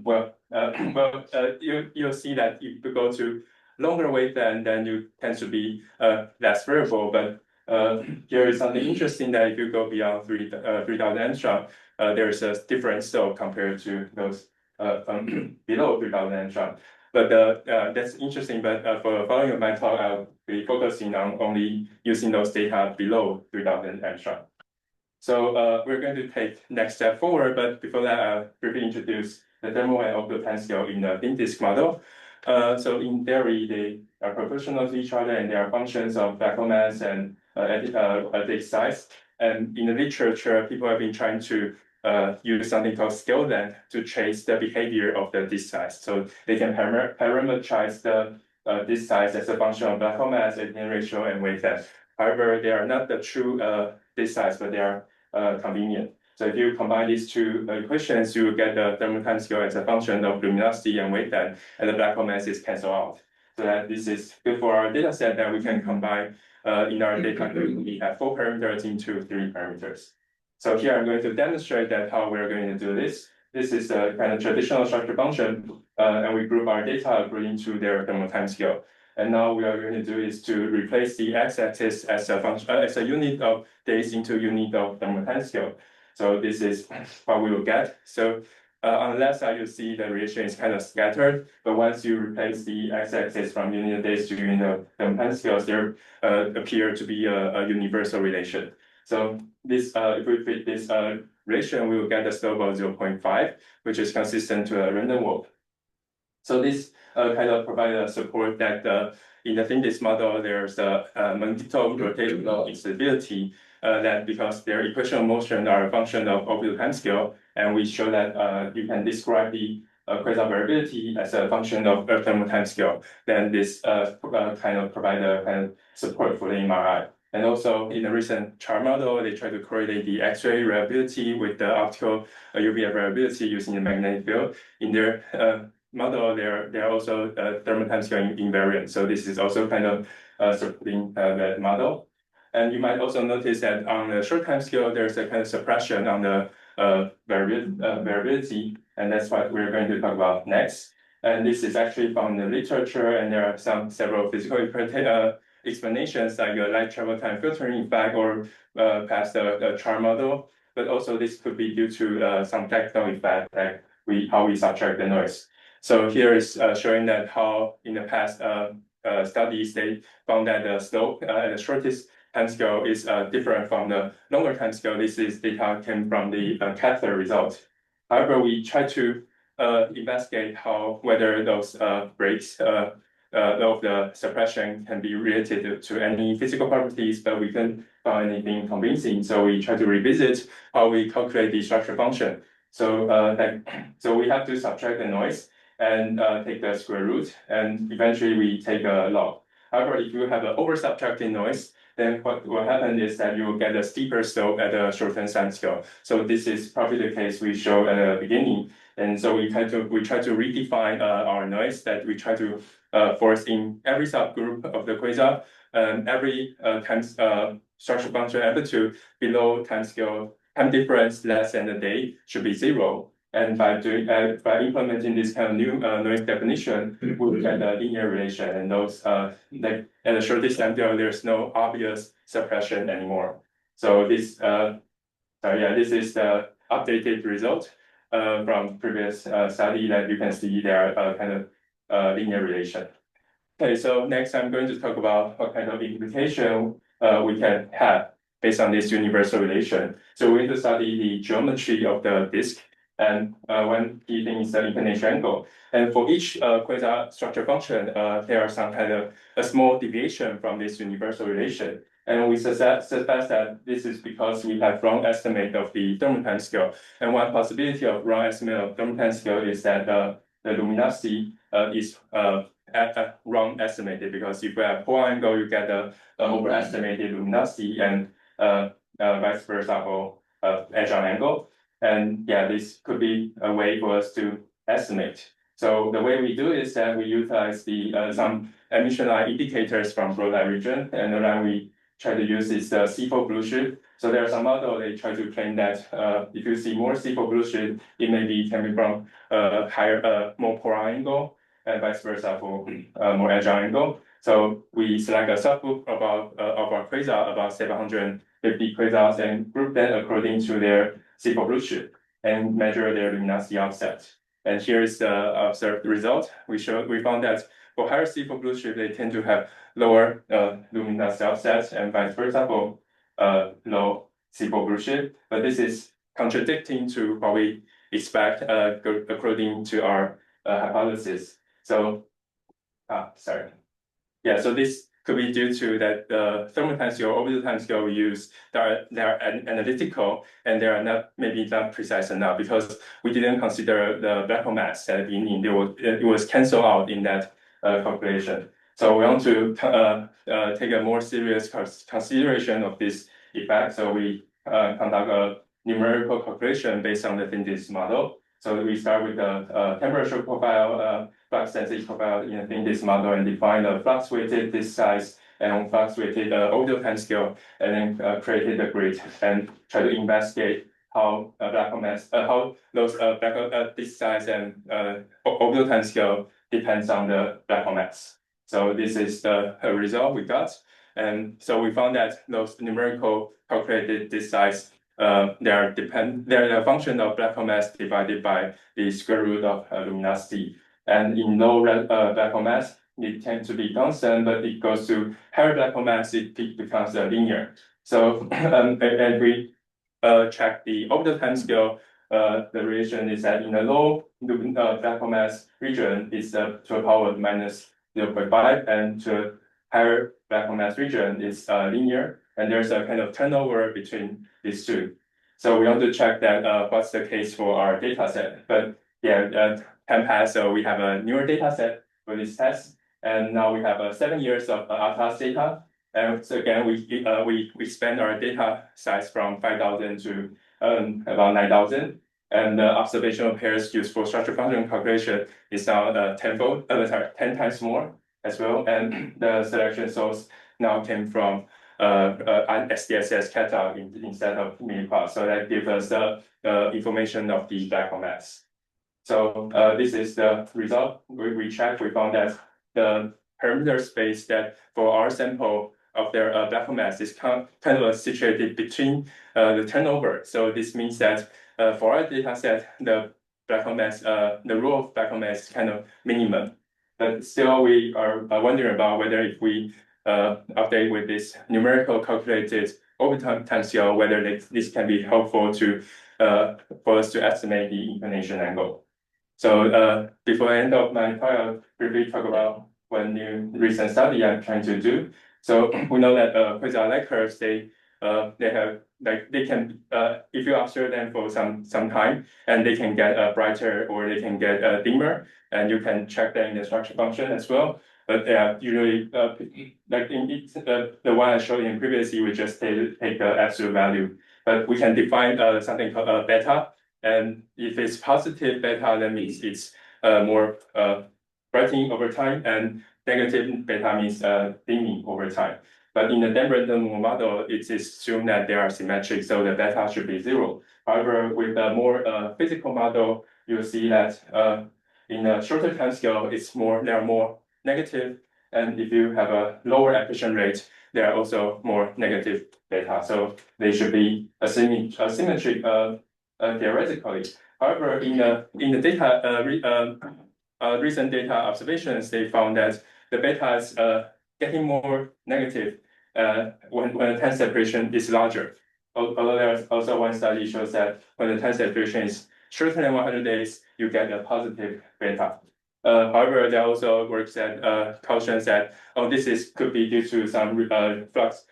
see that if you go to longer wavelength, then you tend to be less variable. But here is something interesting that if you go beyond 3,000 angstrom, there is a difference still compared to those below 3,000 angstrom. But that's interesting. But for the following of my talk, I'll be focusing on only using those data below 3,000 angstrom. So we're going to take next step forward, but before that, I'll briefly introduce the thermal and optical time scale in the thin disk model. So in theory, they are proportional to each other, and they are functions of black hole mass and disk size. And in the literature, people have been trying to use something called scale length to trace the behavior of the disk size. So they can parameterize the disk size as a function of black hole mass, Aten ratio, and wavelength. However, they are not the true disk size, but they are convenient. So if you combine these 2 equations, you will get the thermal time scale as a function of luminosity and wavelength, and the black hole mass is cancelled out. So that this is good for our data set that we can combine in our data. We have 4 parameters into 3 parameters. So here I'm going to demonstrate that how we're going to do this. This is a kind of traditional structure function, and we group our data according to their thermal time scale. And now what we are going to do is to replace the x-axis as a function, as a unit of days into unit of thermal time scale. So this is what we will get. So on the left side, you see the relation is kind of scattered, but once you replace the x-axis from unit of days to unit of thermal time scales, there appear to be a universal relation. So this, if we fit this relation, we will get a slope of 0.5, which is consistent to a random walk. So this kind of provides a support that in the thin disk model, there's a magnetic rotational instability that because their equation of motion are a function of optical time scale, and we show that you can describe the quasar variability as a function of Earth thermal time scale. Then this kind of provide a kind of support for the MRI. And also in the recent chart model, they try to correlate the X-ray variability with the optical UV variability using the magnetic field. In their model, they're also thermal time scale invariant. So this is also kind of supporting that model. And you might also notice that on the short time scale, there's a kind of suppression on the variability, and that's what we're going to talk about next. And this is actually from the literature, and there are several physical explanations like light travel time filtering effect or past the chart model. But also this could be due to some technical effect, like how we subtract the noise. So here is showing that how in the past studies, they found that the slope at the shortest time scale is different from the longer time scale. This is data came from the Kepler result. However, we try to investigate whether those breaks of the suppression can be related to any physical properties, but we couldn't find anything convincing. So we try to revisit how we calculate the structure function. So so we have to subtract the noise and take the square root, and eventually we take a log. However, if you have an over-subtracted noise, then what will happen is that you will get a steeper slope at a short-term time scale. So this is probably the case we showed at the beginning. And so we try to redefine our noise, that we try to force in every subgroup of the quasar, every structure function amplitude below time difference less than a day should be 0. And by implementing this kind of new noise definition, we'll get a linear relation, and those like at the shortest time scale, there's no obvious suppression anymore. So this this is the updated result from previous study that you can see there are kind of linear relation. Okay, so next I'm going to talk about what kind of implication we can have based on this universal relation. So we're going to study the geometry of the disk, and one key thing is the inclination angle. And for each quasar structure function, there are some kind of a small deviation from this universal relation. And we suspect that this is because we have wrong estimate of the thermal time scale. And one possibility of wrong estimate of thermal time scale is that the luminosity is wrong estimated, because if you have poor angle, you get the overestimated luminosity, and vice versa for edge-on angle. And yeah, this could be a way for us to estimate. So the way we do is that we utilize the some emission line indicators from broad light region, and then we try to use this C4 blue sheet. So there are some model they try to claim that if you see more C4 blue sheet, it may be coming from higher, more poor angle, and vice versa for more edge-on angle. So we select a subgroup of our quasar, about 750 quasars, and group them according to their C4 blue sheet and measure their luminosity offset. And here is the observed result. We found that for higher C4 blue sheet, they tend to have lower luminosity offset, and vice versa for low C4 blue sheet. But this is contradicting to what we expect according to our hypothesis. So, sorry. Yeah, so this could be due to that the thermal time scale, orbital time scale we use, they are analytical, and they are maybe not precise enough, because we didn't consider the black hole mass at the beginning. It was canceled out in that calculation. So we want to take a more serious consideration of this effect. So we conduct a numerical calculation based on the thin disk model. So we start with the temperature profile, flux density profile in a thin disk model, and define a flux weighted disk size and flux weighted orbital time scale, and then created a grid and try to investigate how black hole mass, how those black hole disk size and orbital time scale depends on the black hole mass. So this is the result we got. And so we found that those numerical calculated disk size, they're a function of black hole mass divided by the square root of luminosity. And in low black hole mass, it tends to be constant, but it goes to higher black hole mass, it becomes linear. So and we check the orbital time scale. The relation is that in the low black hole mass region is to the power of minus 0.5, and to higher black hole mass region is linear, and there's a kind of turnover between these two. So we want to check that what's the case for our data set. But yeah, time passed, so we have a newer data set for this test, and now we have 7 years of ATAS data. And so again, we expand our data size from 5,000 to about 9,000. And the observational pairs used for structure function calculation is now 10 times more as well. And the selection source now came from SDSS catalog instead of miniquad. So that gives us the information of the black hole mass. So this is the result. We checked, we found that the perimeter space that for our sample of their black hole mass is kind of situated between the turnover. So this means that for our data set, the black hole mass, the rule of black hole mass is kind of minimum. But still, we are wondering about whether if we update with this numerical calculated orbital time scale, whether this can be helpful to for us to estimate the inclination angle. So before I end up my talk, I'll briefly talk about one new recent study I'm trying to do. So we know that quasar light curves, they have they can if you observe them for some time, and they can get brighter or they can get dimmer, and you can check them in the structure function as well. But they are usually like in the one I showed in previously, we just take the absolute value, but we can define something called beta, and if it's positive beta, that means it's more brightening over time, and negative beta means dimming over time. But in the random model, it is assumed that they are symmetric, so the beta should be 0. However, with a more physical model, you'll see that in a shorter time scale, they are more negative, and if you have a lower accretion rate, they are also more negative beta. So they should be symmetric theoretically. However, in the data recent data observations, they found that the beta is getting more negative when the time separation is larger. Although there's also one study shows that when the time separation is shorter than 100 days, you get a positive beta. However, there are also works that cautions that could be due to some flux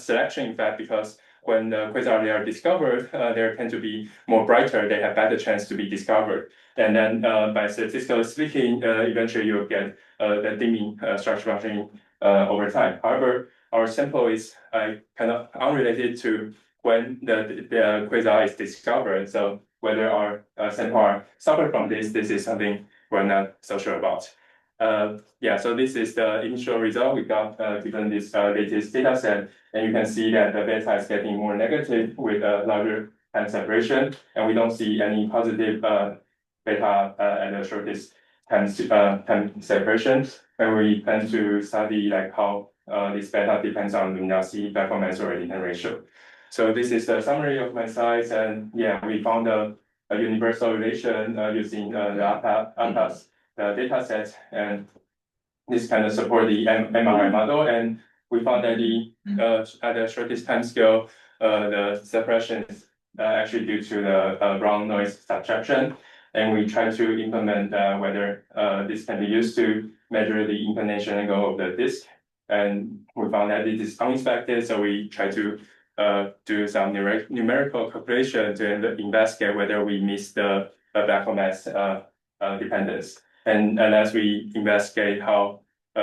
selection effect, because when the quasars are discovered, they tend to be more brighter. They have better chance to be discovered, and then by statistically speaking, eventually you'll get the dimming structure function over time. However, our sample is kind of unrelated to when the quasar is discovered. So whether our sample suffer from this is something we're not so sure about. Yeah, so this is the initial result we got given this latest data set, and you can see that the beta is getting more negative with a larger time separation, and we don't see any positive beta at the shortest time separation. And we plan to study like how this beta depends on luminosity, performance, or Eddington ratio. So this is the summary of my slides, and yeah, we found a universal relation using the ATAS data set, and this kind of support the MRI model, and we found that at the shortest time scale, the separation is actually due to the Brown noise subtraction, and we try to implement whether this can be used to measure the inclination angle of the disk, and we found that it is unexpected, so we try to do some numerical calculation to investigate whether we miss the black hole mass dependence. And as we investigate how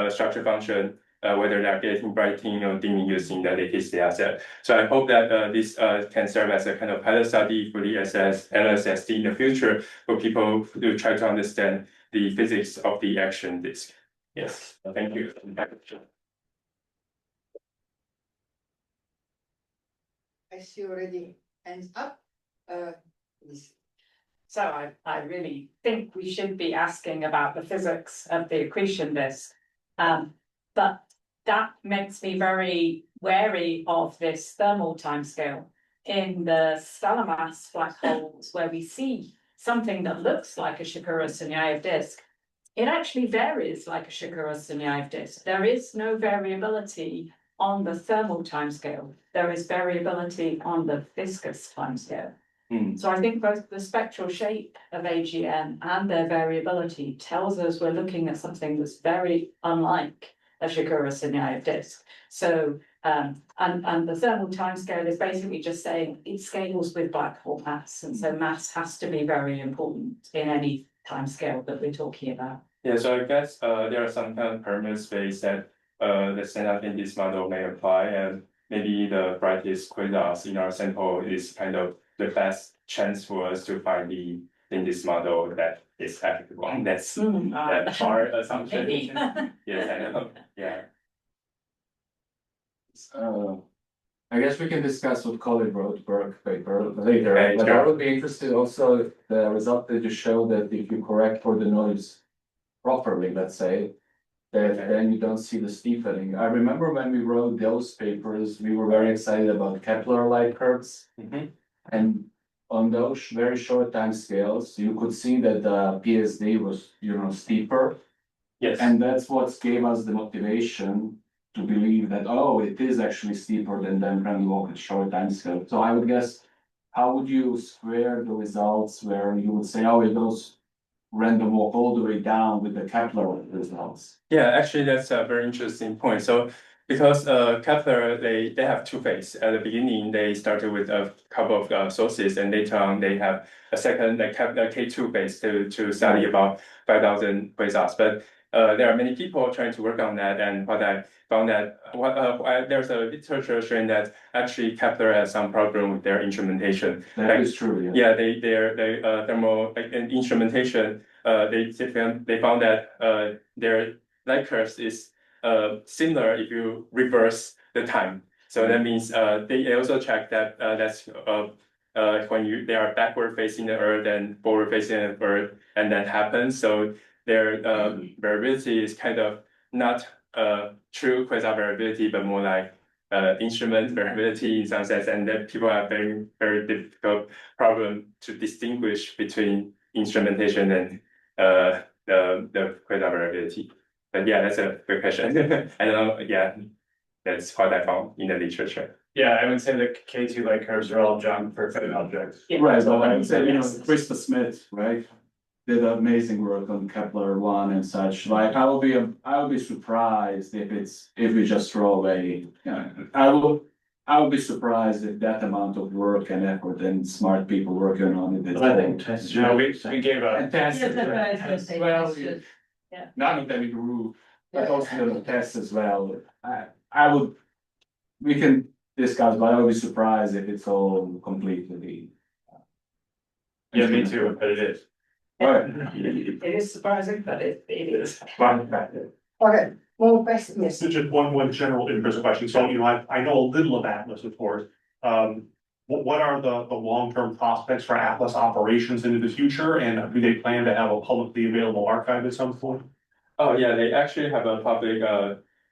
structure function, whether they're getting brightening or dimming using the latest data set. So I hope that this can serve as a kind of pilot study for the LSST in the future for people to try to understand the physics of the action disk. Yes, thank you. I see already hands up. So I really think we should be asking about the physics of the accretion disk. But that makes me very wary of this thermal timescale. In the stellar mass black holes, where we see something that looks like a Shikura-Sunyaev disk, it actually varies like a Shikura-Sunyaev disk. There is no variability on the thermal timescale. There is variability on the viscous timescale. So I think both the spectral shape of AGN and their variability tells us we're looking at something that's very unlike a Shikura-Sunyaev disk. So and the thermal timescale is basically just saying it scales with black hole mass, and so mass has to be very important in any timescale that we're talking about. Yeah, so I guess there are some kind of parameter space that the standard in this model may apply, and maybe the brightest quasars in our sample is kind of the best chance for us to find in this model that is applicable. That's our assumption. Yes, I know. Yeah. I guess we can discuss what Colin wrote work paper later. Okay, but sure. I would be interested also if the result that you show that if you correct for the noise properly, let's say, that then you don't see the steepening. I remember when we wrote those papers, we were very excited about Kepler light curves. And on those very short time scales, you could see that the PSD was, steeper. Yes. And that's what gave us the motivation to believe that, oh, it is actually steeper than random walk at short time scale. So I would guess, how would you square the results where you would say, oh, it goes random walk all the way down with the Kepler results? Yeah, actually, that's a very interesting point. So because Kepler, they have two phases. At the beginning, they started with a couple of sources, and later on, they have a second, like K2 phase to study about 5,000 quasars. But there are many people trying to work on that, and what I found that there's a literature showing that actually Kepler has some problem with their instrumentation. That is true. Yeah, their thermal instrumentation. They found that their light curves is similar if you reverse the time. So that means they also check that that's when they are backward facing the Earth and forward facing the Earth, and that happens. So their variability is kind of not true quasar variability, but more like instrument variability in some sense, and that people have very difficult problem to distinguish between instrumentation and the quasar variability. But yeah, that's a good question. I don't know. Yeah, that's what I found in the literature. Yeah, I would say the K2 light curves are all junk for fit objects. Yeah. Right, but I would say, Krista Smith, right, did amazing work on Kepler-1 and such. Like, I will be surprised if we just throw away. I will be surprised if that amount of work and effort and smart people working on it. I think we gave a. And tests. Yes, that's what I was gonna say. Well, Yeah. not only that we grew, but also the tests as well. We can discuss, but I would be surprised if it's all completely. Yeah, me too, but it is. Right. It is surprising, but it is. Okay, well, question, yes. So just one general interest question. So, I know a little of Atlas, of course. What are the long-term prospects for Atlas operations into the future? And do they plan to have a publicly available archive at some point? Oh yeah, they actually have a public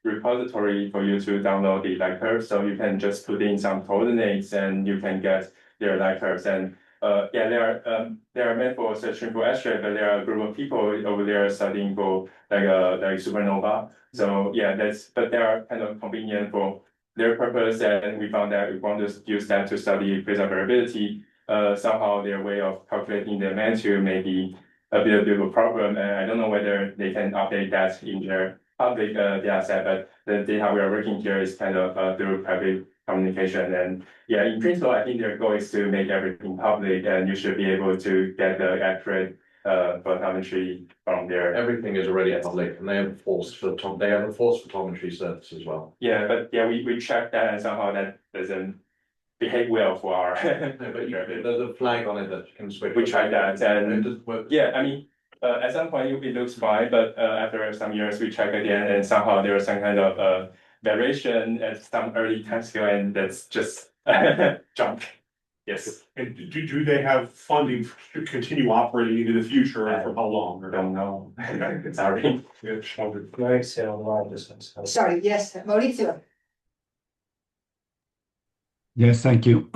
repository for you to download the light curves. So you can just put in some coordinates and you can get their light curves. And yeah, they are meant for searching for asteroids, but there are a group of people over there studying for like supernova. So yeah, but they are kind of convenient for their purpose, and we found that we want to use that to study quasar variability. Somehow their way of calculating the magnitude may be a bit of a problem, and I don't know whether they can update that in their public data set, but the data we are working here is kind of through private communication. And yeah, in principle, I think their goal is to make everything public, and you should be able to get the accurate photometry from there. Everything is already public, and they have a forced photometry service as well. Yeah, but yeah, we checked that, and somehow that doesn't behave well for our. No, but there's a flag on it that you can switch. We tried that, and it doesn't work. yeah, I mean, at some point it looks fine, but after some years we check again, and somehow there was some kind of variation at some early time scale, and that's just junk. Yes. And do they have funding to continue operating into the future, and for how long? I don't know. Sorry. Sorry, yes, Maurizio. Yes, thank you.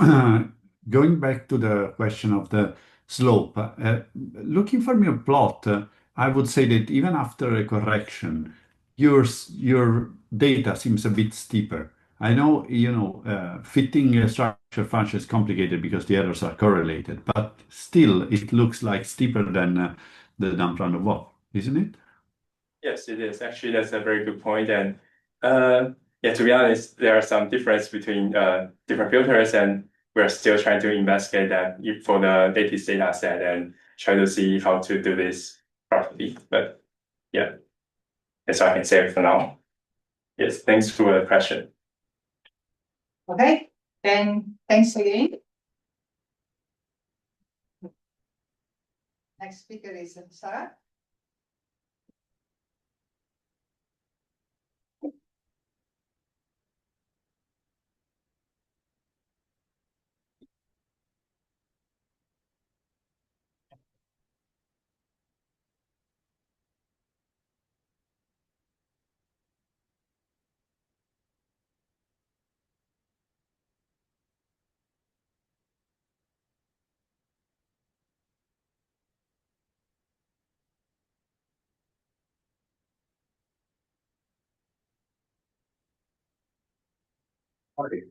Going back to the question of the slope, looking from your plot, I would say that even after a correction, your data seems a bit steeper. I know, fitting a structure function is complicated because the errors are correlated, but still it looks like steeper than the dump random walk, isn't it? Yes, it is. Actually, that's a very good point. And yeah, to be honest, there are some difference between different filters, and we're still trying to investigate that for the latest data set and try to see how to do this properly. But yeah, that's all I can say for now. Yes, thanks for the question. Okay, then thanks again. Next speaker is Sarah.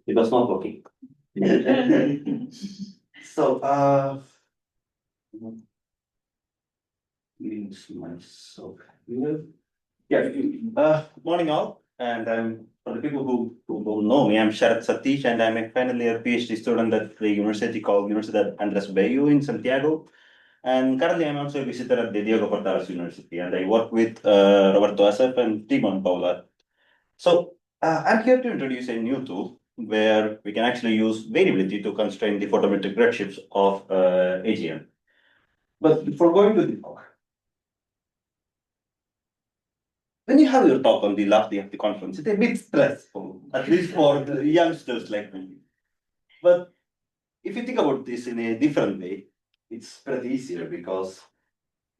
It was not working. So, Means myself. Yeah, morning all, and for the people who don't know me, I'm Sharat Satish, and I'm a final year PhD student at the university called Universidad Andrés Bello in Santiago. And currently, I'm also a visitor at the Diego Portales University, and I work with Roberto Asef and Timon Paula. So I'm here to introduce a new tool where we can actually use variability to constrain the photometric redshifts of AGN. But before going to the talk, when you have your talk on the last day of the conference, it's a bit stressful, at least for the youngsters like me. But if you think about this in a different way, it's pretty easier because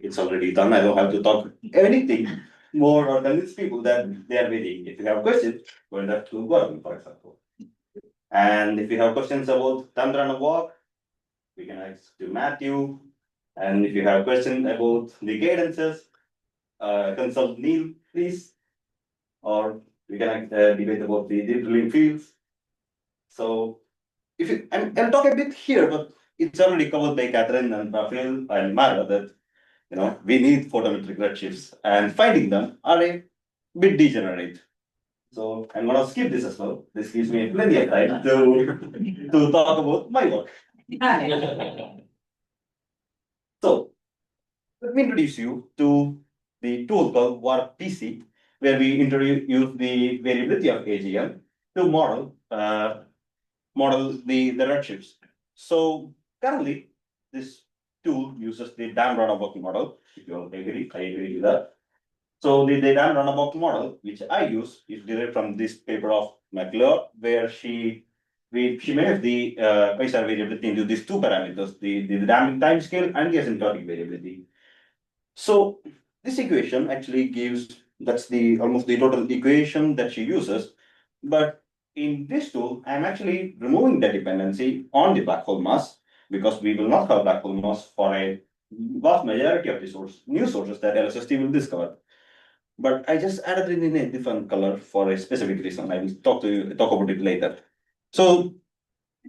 it's already done. I don't have to talk anything more or convince people that they are waiting. If you have questions, go back to Gordon, for example. And if you have questions about time run walk, we can ask to Matthew. And if you have questions about the cadences, consult Neil, please. Or we can debate about the deep drilling fields. So if you, I'll talk a bit here, but it's already covered by Catherine and Raphael and Mara that we need photometric redshifts, and finding them are a bit degenerate. So I'm gonna skip this as well. This gives me plenty of time to talk about my work. So let me introduce you to the tool called WarpPC, where we introduce the variability of AGN to model the redshifts. So currently, this tool uses the Dan-Ranabock model. If you agree, I agree with that. So the Dan-Ranabock model, which I use, is derived from this paper of McClure, where she measures the quasar variability into these two parameters, the dynamic time scale and the asymptotic variability. So this equation actually gives, that's almost the total equation that she uses. But in this tool, I'm actually removing the dependency on the black hole mass, because we will not have black hole mass for a vast majority of the new sources that LSST will discover. But I just added it in a different color for a specific reason. I will talk about it later. So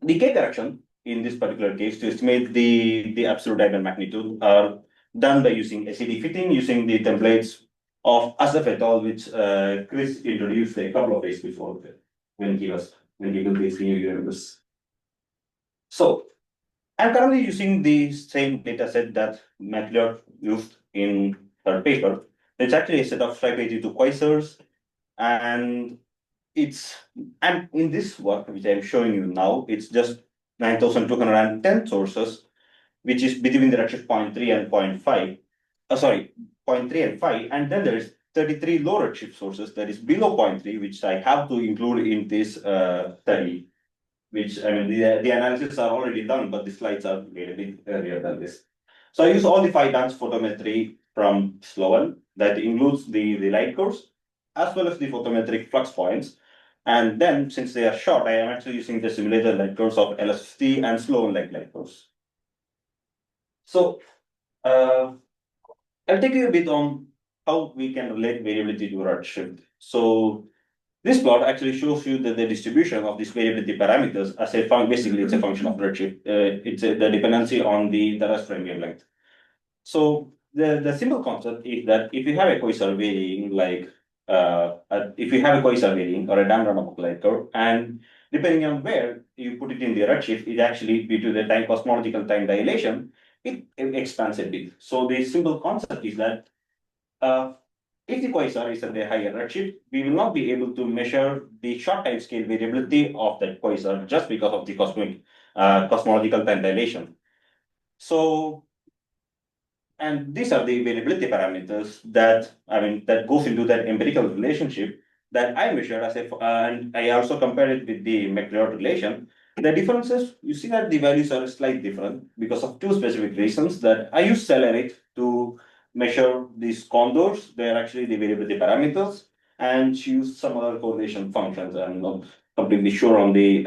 the K correction in this particular case to estimate the absolute diagonal magnitude are done by using SED fitting, using the templates of Asaf et al., which Chris introduced a couple of days before when he built this new universe. So I'm currently using the same data set that McLeod used in her paper. It's actually a set of Stripe-82 quasars, and in this work, which I'm showing you now, it's just 9,210 sources, which is between the redshift 0.3 and 0.5. 0.3 and 5, and then there is 33 low redshift sources that is below 0.3, which I have to include in this study. Which I mean, the analysis are already done, but the slides are made a bit earlier than this. So I use all the 5 bands photometry from Sloan that includes the light course as well as the photometric flux points. And then, since they are short, I am actually using the simulated light course of LSST and Sloan light course. So I'll take you a bit on how we can relate variability to redshift. So this plot actually shows you the distribution of these variability parameters as a function. Basically, it's a function of redshift. It's the dependency on the rest frame wavelength. So the simple concept is that if you have a quasar varying, like if you have a quasar varying or a Dan-Ranabock light curve, and depending on where you put it in the redshift, it actually due to the time cosmological time dilation, it expands a bit. So the simple concept is that if the quasar is at a higher redshift, we will not be able to measure the short time scale variability of that quasar just because of the cosmological time dilation. So, and these are the variability parameters that goes into that empirical relationship that I measured and I also compare it with the McLeod relation. The differences, you see that the values are slightly different because of two specific reasons. That I use Celerate to measure these condors. They are actually the variability parameters, and she used some other correlation functions. I'm not completely sure on the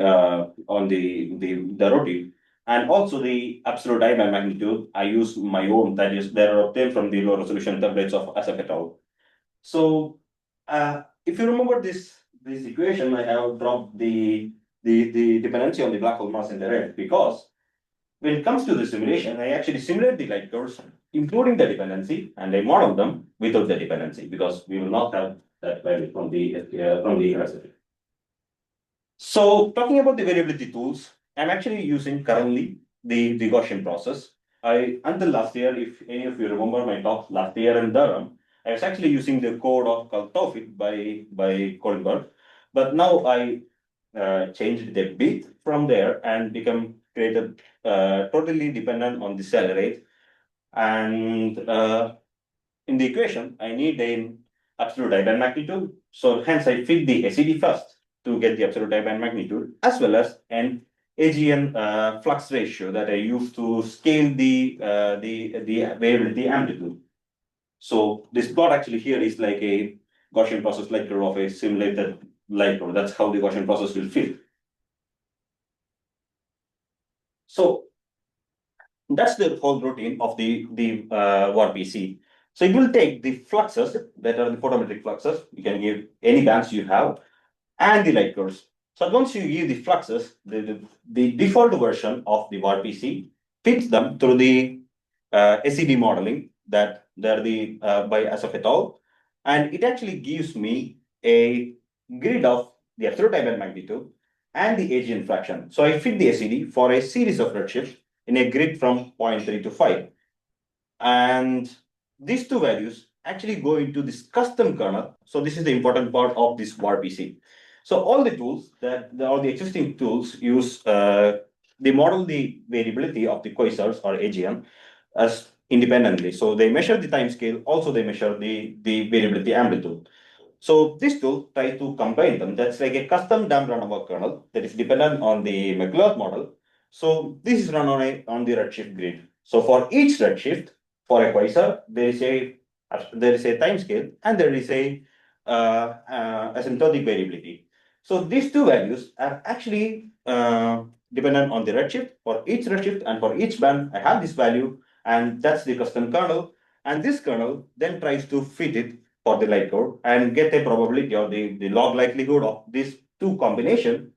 routine. And also the absolute diagonal magnitude, I use my own, that is, they are obtained from the low resolution templates of Asaf et al. So if you remember this equation, I have dropped the dependency on the black hole mass in the red, because when it comes to the simulation, I actually simulate the light curves including the dependency, and I model them without the dependency because we will not have that value from the recipe. So talking about the variability tools, I'm actually using currently the Gaussian process. Until last year, if any of you remember my talk last year in Durham, I was actually using the code of called Taufik by Kohlberg, but now I changed it a bit from there and created totally dependent on the cell rate. And in the equation, I need an absolute die band magnitude. So hence I fit the SED first to get the absolute die band magnitude, as well as an AGN flux ratio that I use to scale the variability amplitude. So this plot actually here is like a Gaussian process light curve of a simulated light curve. That's how the Gaussian process will fit. So that's the whole routine of the WRPC. So it will take the fluxes that are the photometric fluxes. You can give any bands you have, and the light curves. So once you give the fluxes, the default version of the WRPC fits them through the SED modeling that they're by Asaf et al. And it actually gives me a grid of the absolute die band magnitude and the AGN fraction. So I fit the SED for a series of redshifts in a grid from 0.3 to 5. And these two values actually go into this custom kernel. So this is the important part of this WRPC. So all the tools all the existing tools use, they model the variability of the quasars or AGN as independently. So they measure the time scale, also they measure the variability amplitude. So this tool tries to combine them. That's like a custom damped runabout kernel that is dependent on the McLeod model. So this is run on the redshift grid. So for each redshift, for a quasar, there is a time scale and there is a asymptotic variability. So these two values are actually dependent on the redshift. For each redshift and for each band, I have this value, and that's the custom kernel. And this kernel then tries to fit it for the light curve and get a probability or the log likelihood of these two combination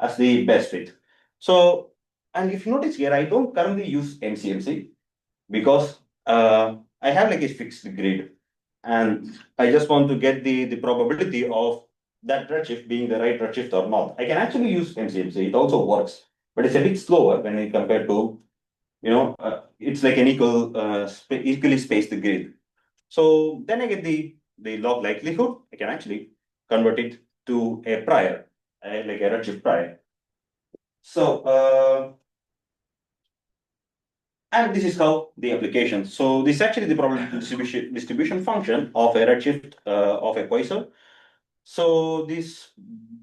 as the best fit. So, and if you notice here, I don't currently use MCMC because I have like a fixed grid, and I just want to get the probability of that redshift being the right redshift or not. I can actually use MCMC, it also works, but it's a bit slower when I compare to, it's like an equally spaced grid. So then I get the log likelihood. I can actually convert it to a prior, like a redshift prior. So, and this is how the application. So this is actually the probability distribution function of a redshift of a quasar. So this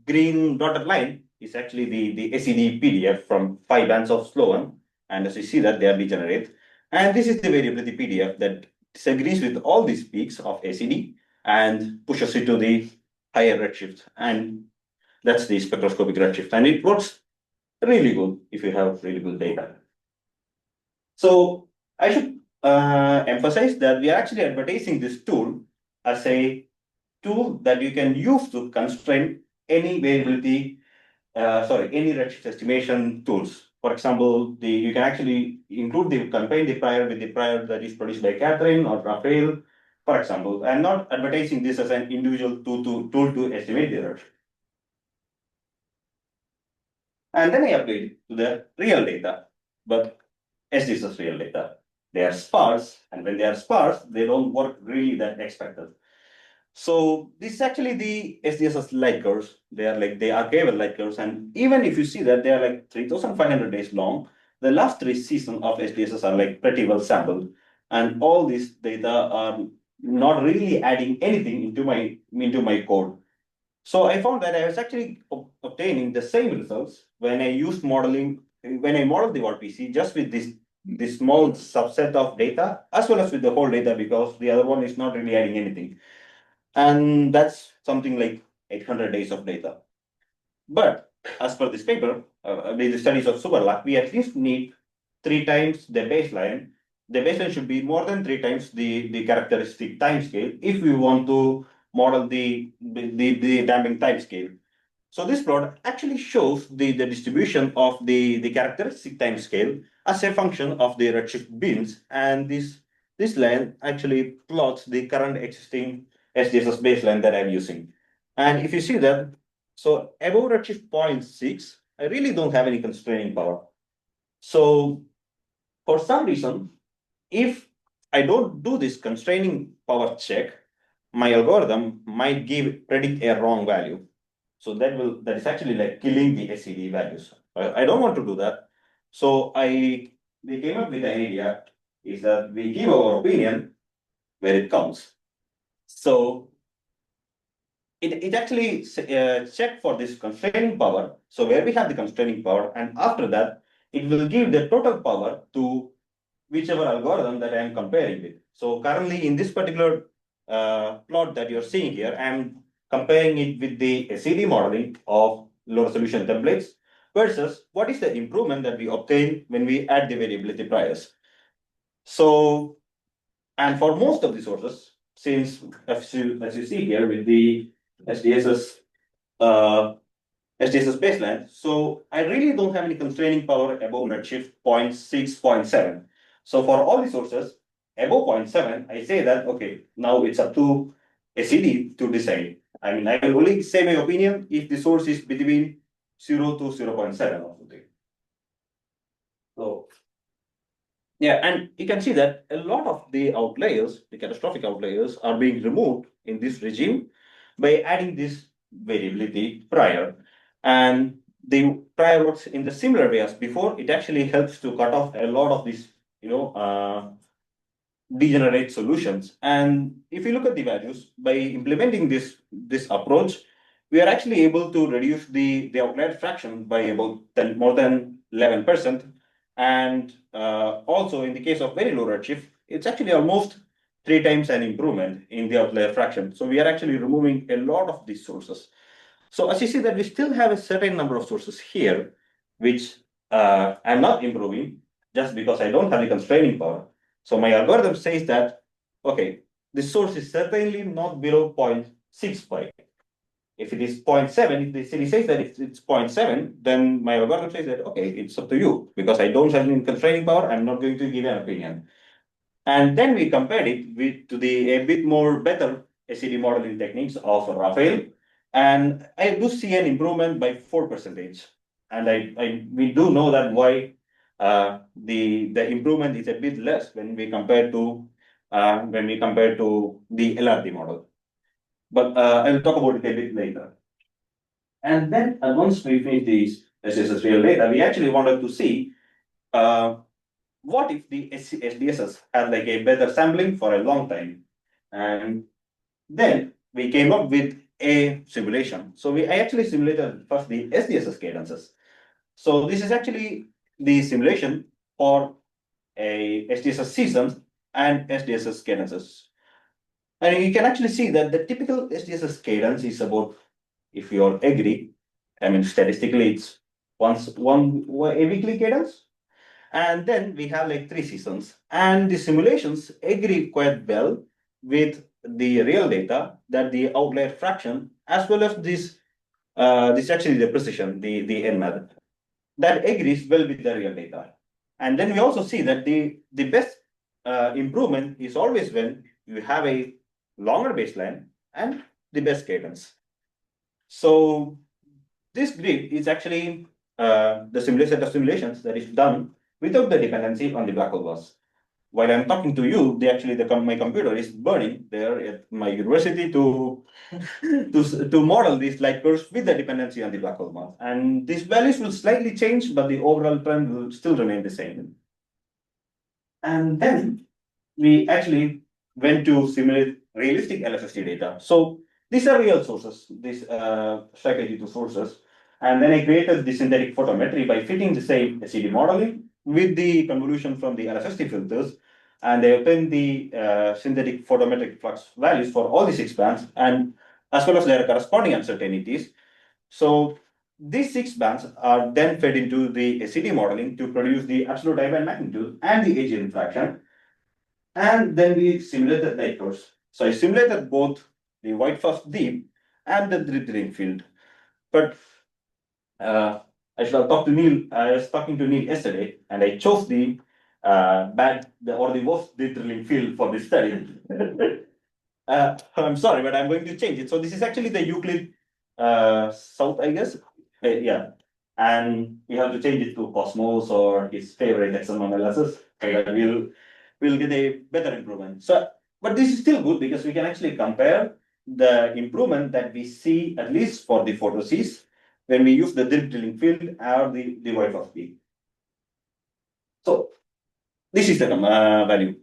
green dotted line is actually the SED PDF from 5 bands of Sloan. And as you see that they are degenerate. And this is the variability PDF that disagrees with all these peaks of SED and pushes it to the higher redshift. And that's the spectroscopic redshift. And it works really good if you have really good data. So I should emphasize that we are actually advertising this tool as a tool that you can use to constrain any variability, any redshift estimation tools. For example, you can actually combine the prior with the prior that is produced by Catherine or Raphael, for example. I'm not advertising this as an individual tool to estimate the redshift. And then I apply it to the real data, but SDSS real data. They are sparse, and when they are sparse, they don't work really that expected. So this is actually the SDSS light curves. They are archival light curves, and even if you see that they are like 3,500 days long, the last 3 seasons of SDSS are like pretty well sampled, and all these data are not really adding anything into my code. So I found that I was actually obtaining the same results when I modeled the WRPC just with this small subset of data, as well as with the whole data, because the other one is not really adding anything. And that's something like 800 days of data. But as per this paper, the studies of Supermassive, we at least need 3 times the baseline. The baseline should be more than 3 times the characteristic time scale if we want to model the damping time scale. So this plot actually shows the distribution of the characteristic time scale as a function of the redshift bins, and this this line actually plots the current existing SDSS baseline that I'm using. And if you see that, so above redshift 0.6, I really don't have any constraining power. So for some reason, if I don't do this constraining power check, my algorithm might predict a wrong value. So that is actually like killing the SED values. I don't want to do that. So we came up with an idea is that we give our opinion where it counts. So it actually check for this constraining power. So where we have the constraining power, and after that, it will give the total power to whichever algorithm that I am comparing with. So currently in this particular plot that you're seeing here, I'm comparing it with the SED modeling of low resolution templates versus what is the improvement that we obtain when we add the variability priors. So, and for most of the sources, since as you see here with the SDSS baseline, so I really don't have any constraining power above redshift 0.6, 0.7. So for all the sources above 0.7, I say that, okay, now it's up to SED to decide. I mean, I will only say my opinion if the source is between 0 to 0.7 or something. So, yeah, and you can see that a lot of the outliers, the catastrophic outliers, are being removed in this regime by adding this variability prior. And the prior works in the similar way as before. It actually helps to cut off a lot of these, degenerate solutions. And if you look at the values, by implementing this approach, we are actually able to reduce the outlier fraction by about more than 11%. And also in the case of very low redshift, it's actually almost 3 times an improvement in the outlier fraction. So we are actually removing a lot of these sources. So as you see that we still have a certain number of sources here, which I'm not improving just because I don't have the constraining power. So my algorithm says that, okay, this source is certainly not below 0.65. If it is 0.7, if the city says that it's 0.7, then my algorithm says that, okay, it's up to you. Because I don't have any constraining power, I'm not going to give an opinion. And then we compared it to a bit more better SED modeling techniques of Raphael. And I do see an improvement by 4%. And we do know that why the improvement is a bit less when we compare to the LRT model. But I'll talk about it a bit later. And then once we finish these SDSS real data, we actually wanted to see what if the SDSS had like a better sampling for a long time. And then we came up with a simulation. So I actually simulated first the SDSS cadences. So this is actually the simulation for a SDSS seasons and SDSS cadences. And you can actually see that the typical SDSS cadence is about, if you all agree, I mean, statistically, it's a weekly cadence. And then we have like 3 seasons. And the simulations agree quite well with the real data that the outlier fraction, as well as this actually the precision, the NMAD, that agrees well with the real data. And then we also see that the best improvement is always when you have a longer baseline and the best cadence. So this grid is actually the set of simulations that is done without the dependency on the black hole bus. While I'm talking to you, my computer is burning there at my university to model these light curves with the dependency on the black hole bus. And these values will slightly change, but the overall trend will still remain the same. And then we actually went to simulate realistic LSST data. So these are real sources, these strategy to sources. And then I created the synthetic photometry by fitting the same SED modeling with the convolution from the LSST filters. And I obtained the synthetic photometric flux values for all the 6 bands, and as well as their corresponding uncertainties. So these 6 bands are then fed into the SED modeling to produce the absolute I-band magnitude and the AGN fraction. And then we simulated light curves. So I simulated both the white fuzz deep and the drip field. But I should have talked to Neil. I was talking to Neil yesterday, and I chose the bad or the worst deep drilling field for this study. I'm sorry, but I'm going to change it. So this is actually the Euclid South, I guess. Yeah. And we have to change it to Cosmos or his favorite external analysis so that we'll get a better improvement. So, but this is still good because we can actually compare the improvement that we see, at least for the photosis, when we use the deep drilling field or the white of B. So this is the value.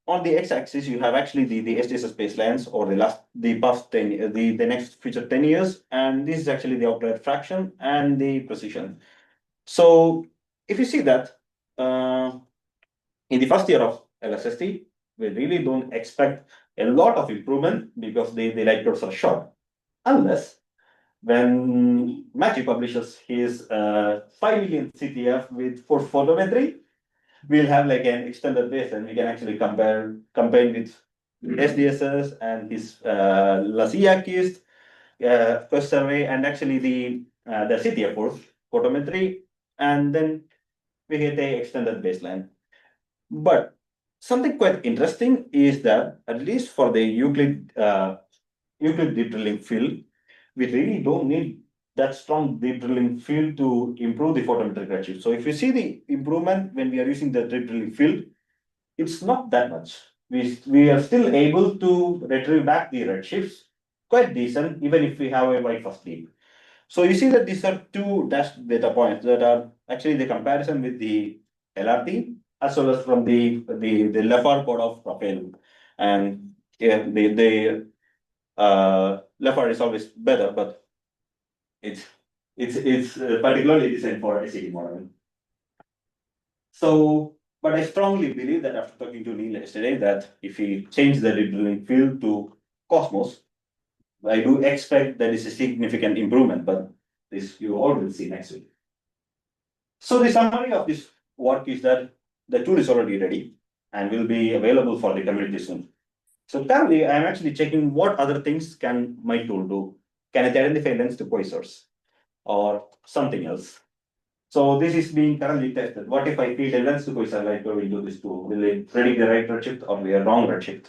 On the x-axis, you have actually the SDSS baselines or the past 10, the next future 10 years, and this is actually the outlier fraction and the precision. So if you see that in the first year of LSST, we really don't expect a lot of improvement because the light curves are short, unless when Matthew publishes his 5 million CTF with force photometry, we'll have like an extended base and we can actually combine with SDSS and his Lasiakist first survey and actually the CTF force photometry, and then we get a extended baseline. But something quite interesting is that at least for the Euclid deep drilling field, we really don't need that strong deep drilling field to improve the photometric redshift. So if you see the improvement when we are using the deep drilling field, it's not that much. We are still able to retrieve back the redshifts quite decent, even if we have a wide first deep. So you see that these are two dashed data points that are actually the comparison with the LRT as well as from the LEFAR code of profile. And yeah, the LEFAR is always better, but it's particularly designed for SED modeling. So, but I strongly believe that after talking to Neil yesterday, that if we change the deep drilling field to Cosmos, I do expect that is a significant improvement, but this you all will see next week. So the summary of this work is that the tool is already ready and will be available for the community soon. So currently, I'm actually checking what other things can my tool do. Can it identify lens to quasars or something else? So this is being currently tested. What if I feed a lens to quasar light wave into this tool? Will it predict the right redshift or the wrong redshift?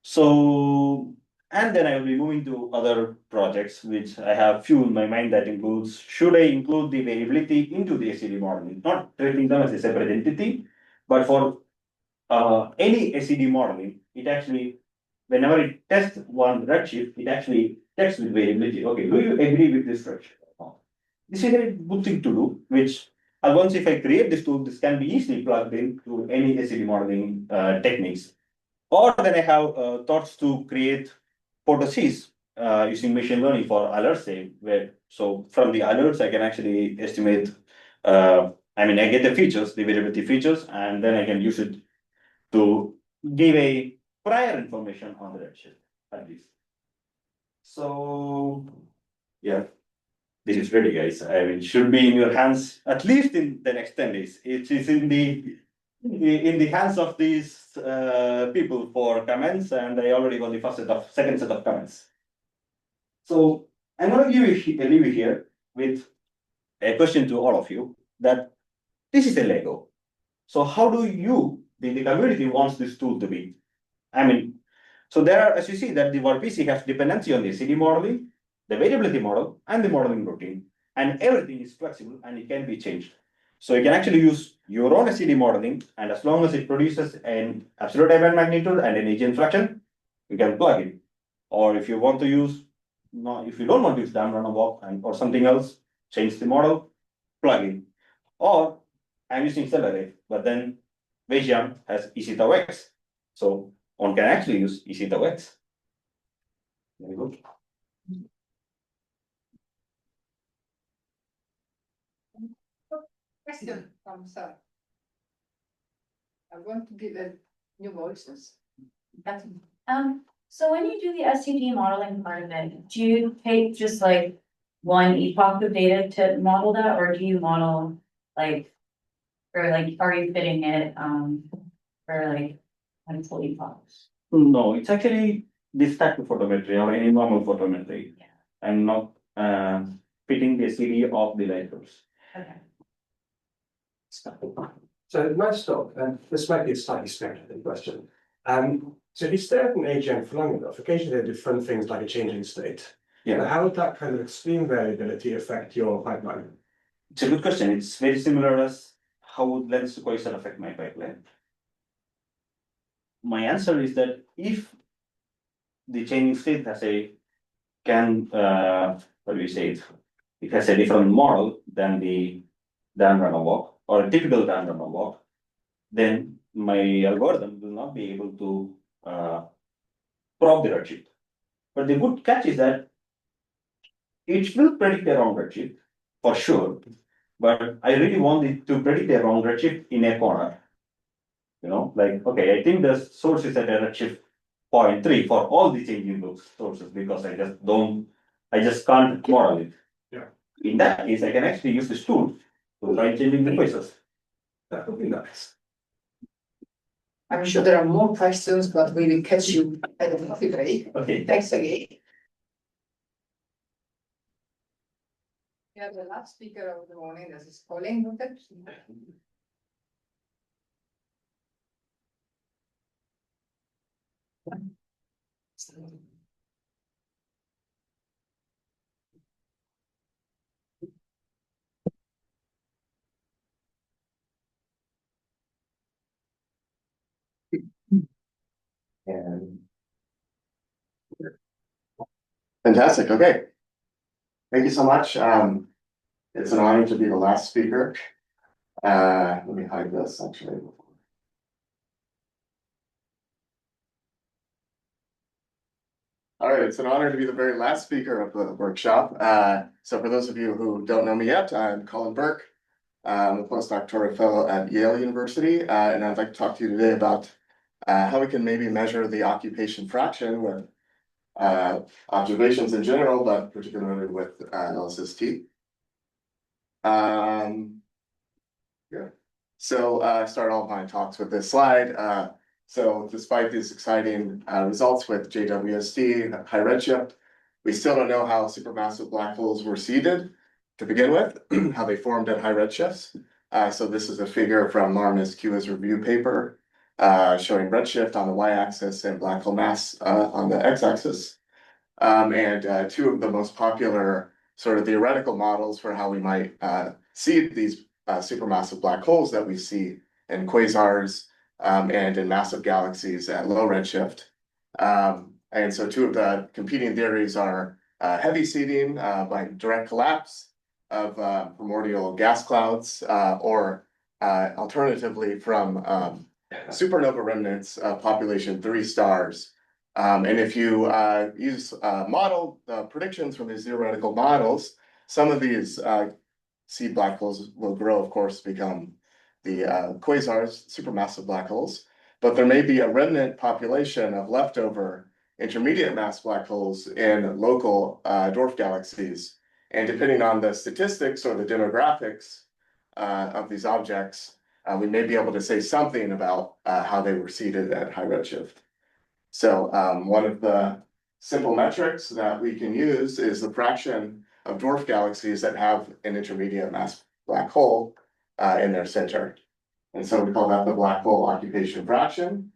So, and then I will be moving to other projects, which I have few in my mind that includes, should I include the variability into the SED modeling? Not treating them as a separate entity, but for any SED modeling, it actually, whenever it tests one redshift, it actually checks with variability. Okay, do you agree with this redshift? This is a good thing to do, which once if I create this tool, this can be easily plugged into any SED modeling techniques. Or then I have thoughts to create photosys using machine learning for alerts, where so from the alerts I can actually estimate. I get the features, the variability features, and then I can use it to give a prior information on the redshift at least. So yeah, this is ready, guys. It should be in your hands at least in the next 10 days. It is in the hands of these people for comments, and I already got the second set of comments. So I'm going to leave you here with a question to all of you, that this is a Lego. So how do you, the community wants this tool to be? So there are, as you see, that the VRPC has dependency on the CD modeling, the variability model, and the modeling routine, and everything is flexible and it can be changed. So you can actually use your own SED modeling, and as long as it produces an absolute event magnitude and an agent fraction, you can plug it. Or if you want to use, if you don't want to use dam random walk or something else, change the model, plug in. Or I'm using Accelerate, but then Weixiang has EC tau X. So one can actually use EC tau X. There we go. Question from Sir. I want to give a new voices. So when you do the STD modeling part of it, do you take just like one epoch of data to model that, or do you model are you fitting it for like multiple epochs? No, it's actually this type of photometry or any normal photometry. Yeah. I'm not fitting the CD of the light source. Okay. So my stop, and this might be a slightly speculative question. So if you stare at an AGN for long enough, occasionally they do fun things like a changing state. Yeah. But how would that kind of extreme variability affect your pipeline? It's a good question. It's very similar as how would lens cohesion affect my pipeline. My answer is that if the changing state has what do we say it has a different model than the Dan random walk or a typical Dan random walk, then my algorithm will not be able to probe the redshift. But the good catch is that it will predict a wrong redshift for sure, but I really want it to predict a wrong redshift in a corner. You know, like, okay, I think the source is at a redshift 0.3 for all the changing loops sources because I just can't model it. Yeah. In that case, I can actually use this tool to try changing the choices. That would be nice. I'm sure there are more questions, but we will catch you at the coffee break. Okay. Thanks again. We have the last speaker of the morning, this is Colin. Fantastic. Okay. Thank you so much. It's an honor to be the last speaker. Let me hide this actually. All right, it's an honor to be the very last speaker of the workshop. So for those of you who don't know me yet, I'm Colin Burke. I'm a postdoctoral fellow at Yale University, and I'd like to talk to you today about how we can maybe measure the occupation fraction with observations in general, but particularly with LSST. Yeah. So I start all my talks with this slide. So despite these exciting results with JWST, high redshift, we still don't know how supermassive black holes were seeded to begin with, how they formed at high redshifts. So this is a figure from Marma's Kiwa's review paper showing redshift on the y-axis and black hole mass on the x-axis. And two of the most popular sort of theoretical models for how we might seed these supermassive black holes that we see in quasars and in massive galaxies at low redshift. And so two of the competing theories are heavy seeding by direct collapse of primordial gas clouds, or alternatively from supernova remnants of population 3 stars. And if you model the predictions from these theoretical models, some of these seed black holes will grow, of course, become the quasars, supermassive black holes. But there may be a remnant population of leftover intermediate mass black holes in local dwarf galaxies. And depending on the statistics or the demographics of these objects, we may be able to say something about how they were seeded at high redshift. So one of the simple metrics that we can use is the fraction of dwarf galaxies that have an intermediate mass black hole in their center. And so we call that the black hole occupation fraction.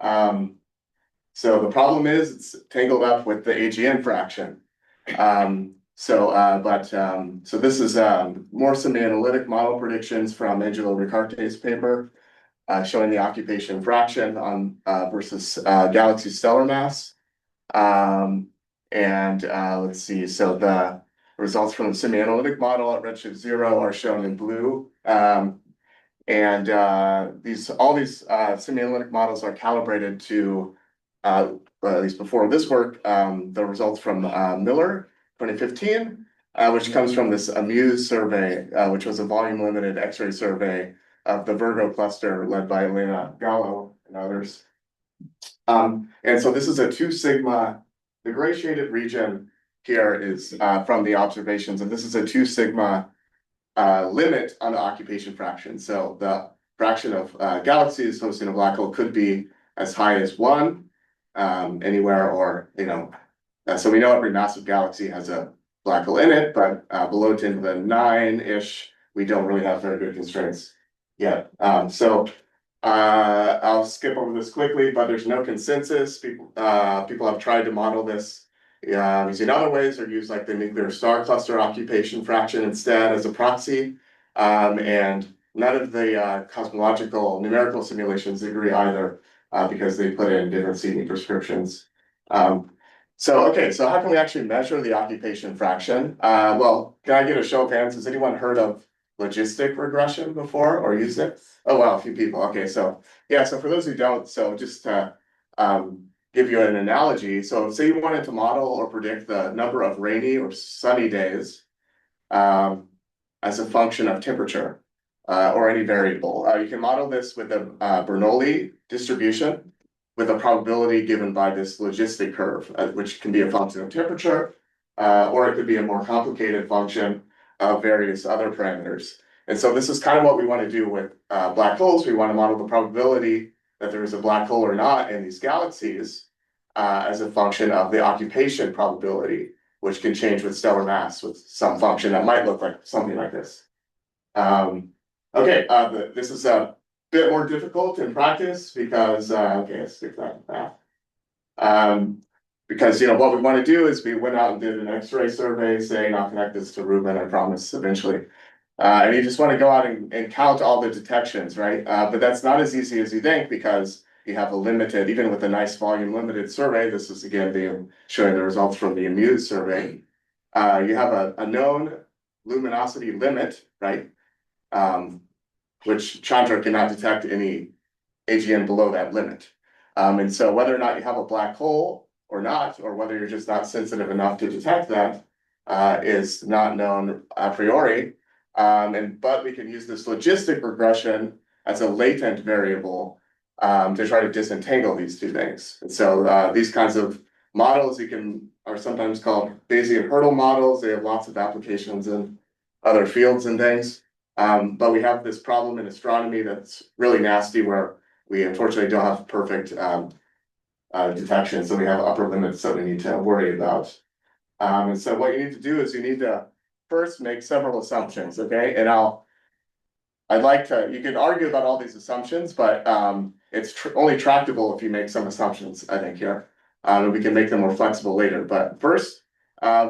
So the problem is it's tangled up with the AGN fraction. So this is more some analytic model predictions from Angelo Ricarte's paper showing the occupation fraction on versus galaxy stellar mass. Let's see, so the results from the semi-analytic model at redshift 0 are shown in blue. All these semi-analytic models are calibrated to, at least before this work, the results from Miller 2015, which comes from this AMUSE survey, which was a volume-limited X-ray survey of the Virgo cluster led by Elena Gallo and others. And so this is a 2 sigma, the gray shaded region here is from the observations, and this is a 2 sigma limit on the occupation fraction. So the fraction of galaxies hosting a black hole could be as high as 1 anywhere, or, you know, so we know every massive galaxy has a black hole in it, but below 10 to the 9-ish, we don't really have very good constraints yet. I'll skip over this quickly, but there's no consensus. People have tried to model this using other ways, or use like the nuclear star cluster occupation fraction instead as a proxy. And none of the cosmological numerical simulations agree either, because they put in different seeding prescriptions. So how can we actually measure the occupation fraction? Well, can I get a show of hands? Has anyone heard of logistic regression before or used it? Oh, wow, a few people. Okay, so for those who don't, so just to give you an analogy. So say you wanted to model or predict the number of rainy or sunny days as a function of temperature or any variable. You can model this with a Bernoulli distribution with a probability given by this logistic curve, which can be a function of temperature, or it could be a more complicated function of various other parameters. And so this is kind of what we want to do with black holes. We want to model the probability that there is a black hole or not in these galaxies as a function of the occupation probability, which can change with stellar mass with some function that might look like something like this. This is a bit more difficult in practice because, let's stick that back. Because what we want to do is we went out and did an X-ray survey saying I'll connect this to Rubin, I promise, eventually. And you just want to go out and count all the detections, right? But that's not as easy as you think, because you have a limited, even with a nice volume limited survey, this is again showing the results from the AMUSE survey. You have a known luminosity limit, right? Which Chandra cannot detect any AGN below that limit. And so whether or not you have a black hole or not, or whether you're just not sensitive enough to detect that, is not known a priori. But we can use this logistic regression as a latent variable to try to disentangle these two things. And so these kinds of models are sometimes called Bayesian hurdle models. They have lots of applications in other fields and things. But we have this problem in astronomy that's really nasty, where we unfortunately don't have perfect detection. So we have upper limits that we need to worry about. And so what you need to do is you need to first make several assumptions, okay? And you can argue about all these assumptions, but it's only tractable if you make some assumptions, I think, here. And we can make them more flexible later. But first,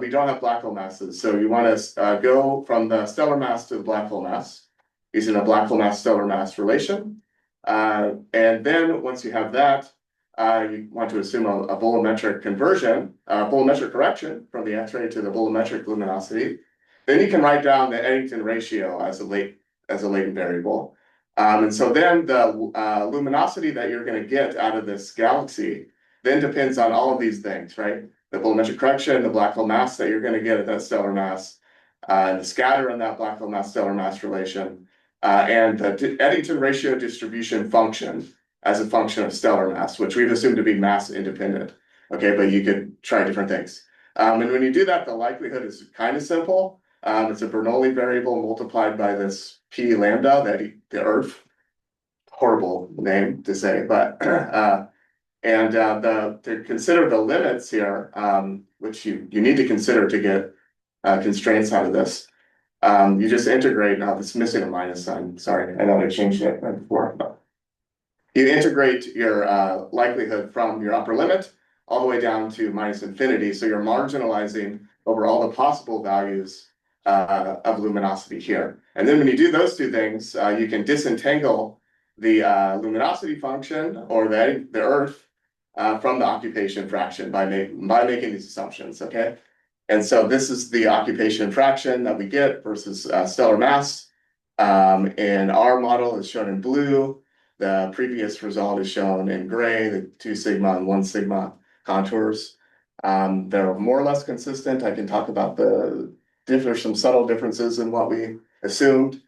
we don't have black hole masses. So you want to go from the stellar mass to the black hole mass using a black hole mass stellar mass relation. And then once you have that, you want to assume a bolometric conversion, bolometric correction from the X-ray to the bolometric luminosity. Then you can write down the Eddington ratio as a latent variable. And so then the luminosity that you're going to get out of this galaxy then depends on all of these things, right? The bolometric correction, the black hole mass that you're going to get at that stellar mass, the scatter in that black hole mass stellar mass relation, and the Eddington ratio distribution function as a function of stellar mass, which we've assumed to be mass independent. Okay, but you could try different things. And when you do that, the likelihood is kind of simple. It's a Bernoulli variable multiplied by this P lambda, the Earth. Horrible name to say, but to consider the limits here, which you need to consider to get constraints out of this. You just integrate. Now it's missing a minus sign. Sorry, I know I changed it right before. But you integrate your likelihood from your upper limit all the way down to minus infinity. So you're marginalizing over all the possible values of luminosity here. And then when you do those two things, you can disentangle the luminosity function or the Earth from the occupation fraction by making these assumptions, okay? And so this is the occupation fraction that we get versus stellar mass. And our model is shown in blue. The previous result is shown in gray, the 2 sigma and 1 sigma contours. They're more or less consistent. I can talk about there's some subtle differences in what we assumed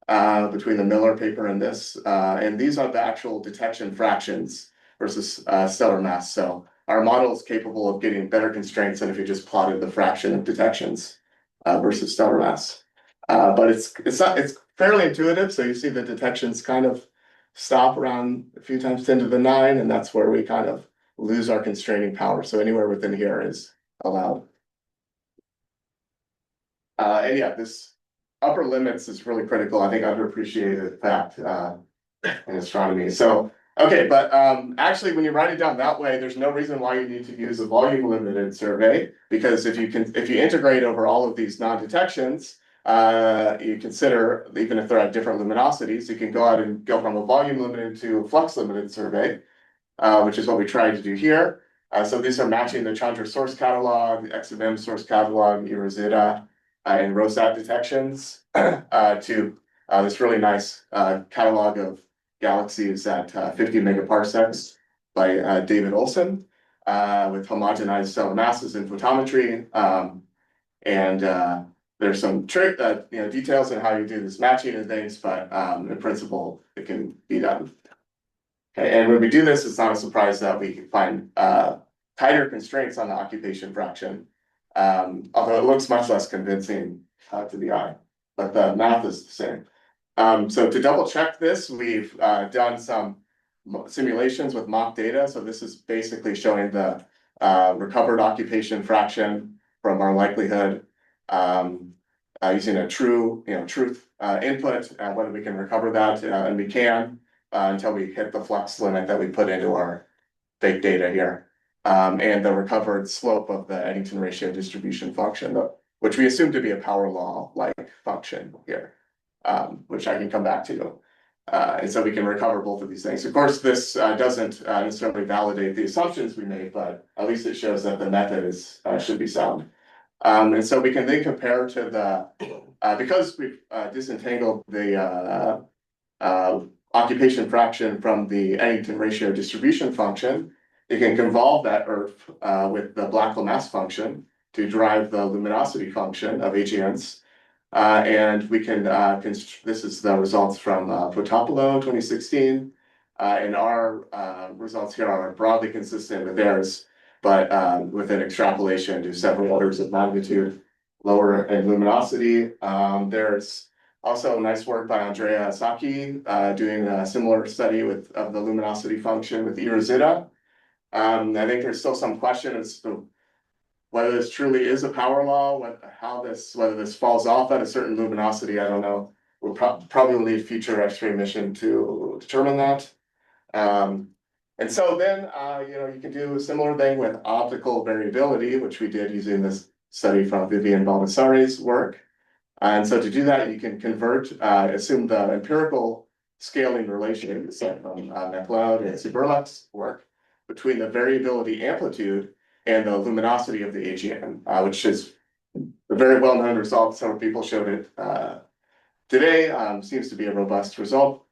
between the Miller paper and this. And these are the actual detection fractions versus stellar mass. So our model is capable of getting better constraints than if you just plotted the fraction of detections versus stellar mass. But it's fairly intuitive. So you see the detections kind of stop around a few times 10 to the 9, and that's where we kind of lose our constraining power. So anywhere within here is allowed. And yeah, this upper limits is really critical. I think underappreciated fact in astronomy. So, okay, but actually when you write it down that way, there's no reason why you need to use a volume limited survey, because if you integrate over all of these non-detections, you consider, even if they're at different luminosities, you can go out and go from a volume limited to a flux limited survey, which is what we tried to do here. So these are matching the Chandra source catalog, the XMM source catalog, Rosetta, and ROSAT detections to this really nice catalog of galaxies at 50 megaparsecs by David Olson with homogenized stellar masses in photometry. There's some trick details on how you do this matching and things, but in principle, it can be done. Okay, and when we do this, it's not a surprise that we can find tighter constraints on the occupation fraction, although it looks much less convincing to the eye, but the math is the same. So to double check this, we've done some simulations with mock data. So this is basically showing the recovered occupation fraction from our likelihood using a truth input, whether we can recover that, and we can until we hit the flux limit that we put into our fake data here, and the recovered slope of the Eddington ratio distribution function, which we assume to be a power law-like function here, which I can come back to. And so we can recover both of these things. Of course, this doesn't necessarily validate the assumptions we made, but at least it shows that the method should be sound. And so we can then compare to the, because we've disentangled the occupation fraction from the Eddington ratio distribution function, you can convolve that Earth with the Blackwell mass function to derive the luminosity function of AGNs. And we can, this is the results from Fotopolo 2016. And our results here are broadly consistent with theirs, but with an extrapolation to several orders of magnitude lower in luminosity. There's also nice work by Andrea Sacchi doing a similar study of the luminosity function with Rosetta. I think there's still some question as to whether this truly is a power law, whether this falls off at a certain luminosity, I don't know. We'll probably need future X-ray mission to determine that. And so then, you can do a similar thing with optical variability, which we did using this study from Vivian Baldassari's work. And so to do that, you can convert, assume the empirical scaling relation set from MacLeod and Siberlak's work between the variability amplitude and the luminosity of the AGN, which is a very well-known result. Several people showed it today. Seems to be a robust result.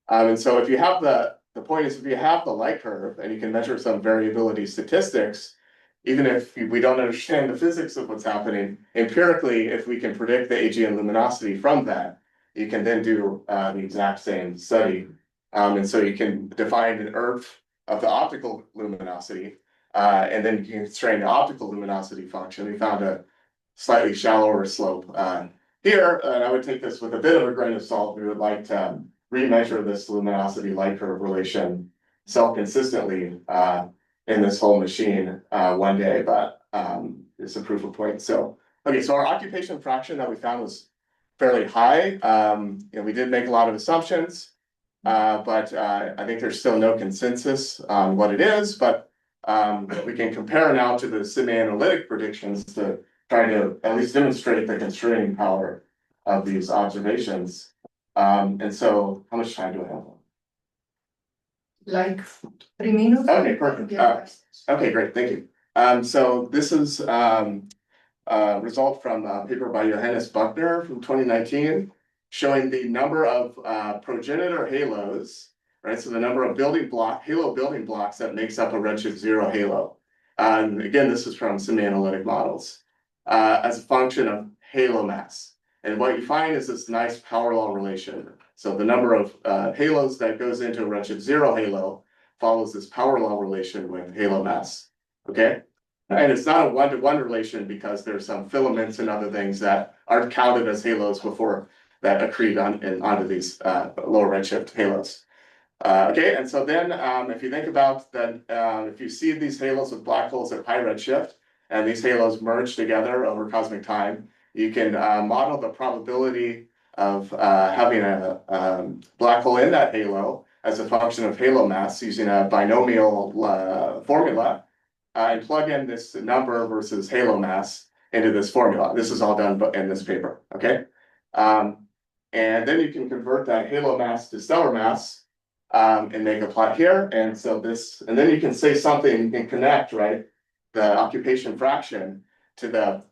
And so if you have the point is, if you have the light curve and you can measure some variability statistics, even if we don't understand the physics of what's happening, empirically, if we can predict the AGN luminosity from that, you can then do the exact same study. And so you can define an ERF of the optical luminosity, and then you can constrain the optical luminosity function. We found a slightly shallower slope here, and I would take this with a bit of a grain of salt. We would like to remeasure this luminosity light curve relation self-consistently in this whole machine one day, but it's a proof of point. So, okay, so our occupation fraction that we found was fairly high. We did make a lot of assumptions, but I think there's still no consensus on what it is, but we can compare now to the semi-analytic predictions to try to at least demonstrate the constraining power of these observations. And so, how much time do I have? Like 3 minutes. Okay, perfect. Okay, great, thank you. So this is a result from a paper by Johannes Buchner from 2019, showing the number of progenitor halos, right? So the number of halo building blocks that makes up a redshift 0 halo. Again, this is from semi-analytic models as a function of halo mass. And what you find is this nice power law relation. So the number of halos that goes into a redshift 0 halo follows this power law relation with halo mass, okay? And it's not a one-to-one relation because there's some filaments and other things that aren't counted as halos before that accrete onto these lower redshift halos. Okay, and so then if you think about that, if you see these halos with black holes at high redshift, and these halos merge together over cosmic time, you can model the probability of having a black hole in that halo as a function of halo mass using a binomial formula, and plug in this number versus halo mass into this formula. This is all done in this paper, okay? And then you can convert that halo mass to stellar mass and make a plot here. And so this, and then you can say something and connect, right, the occupation fraction to the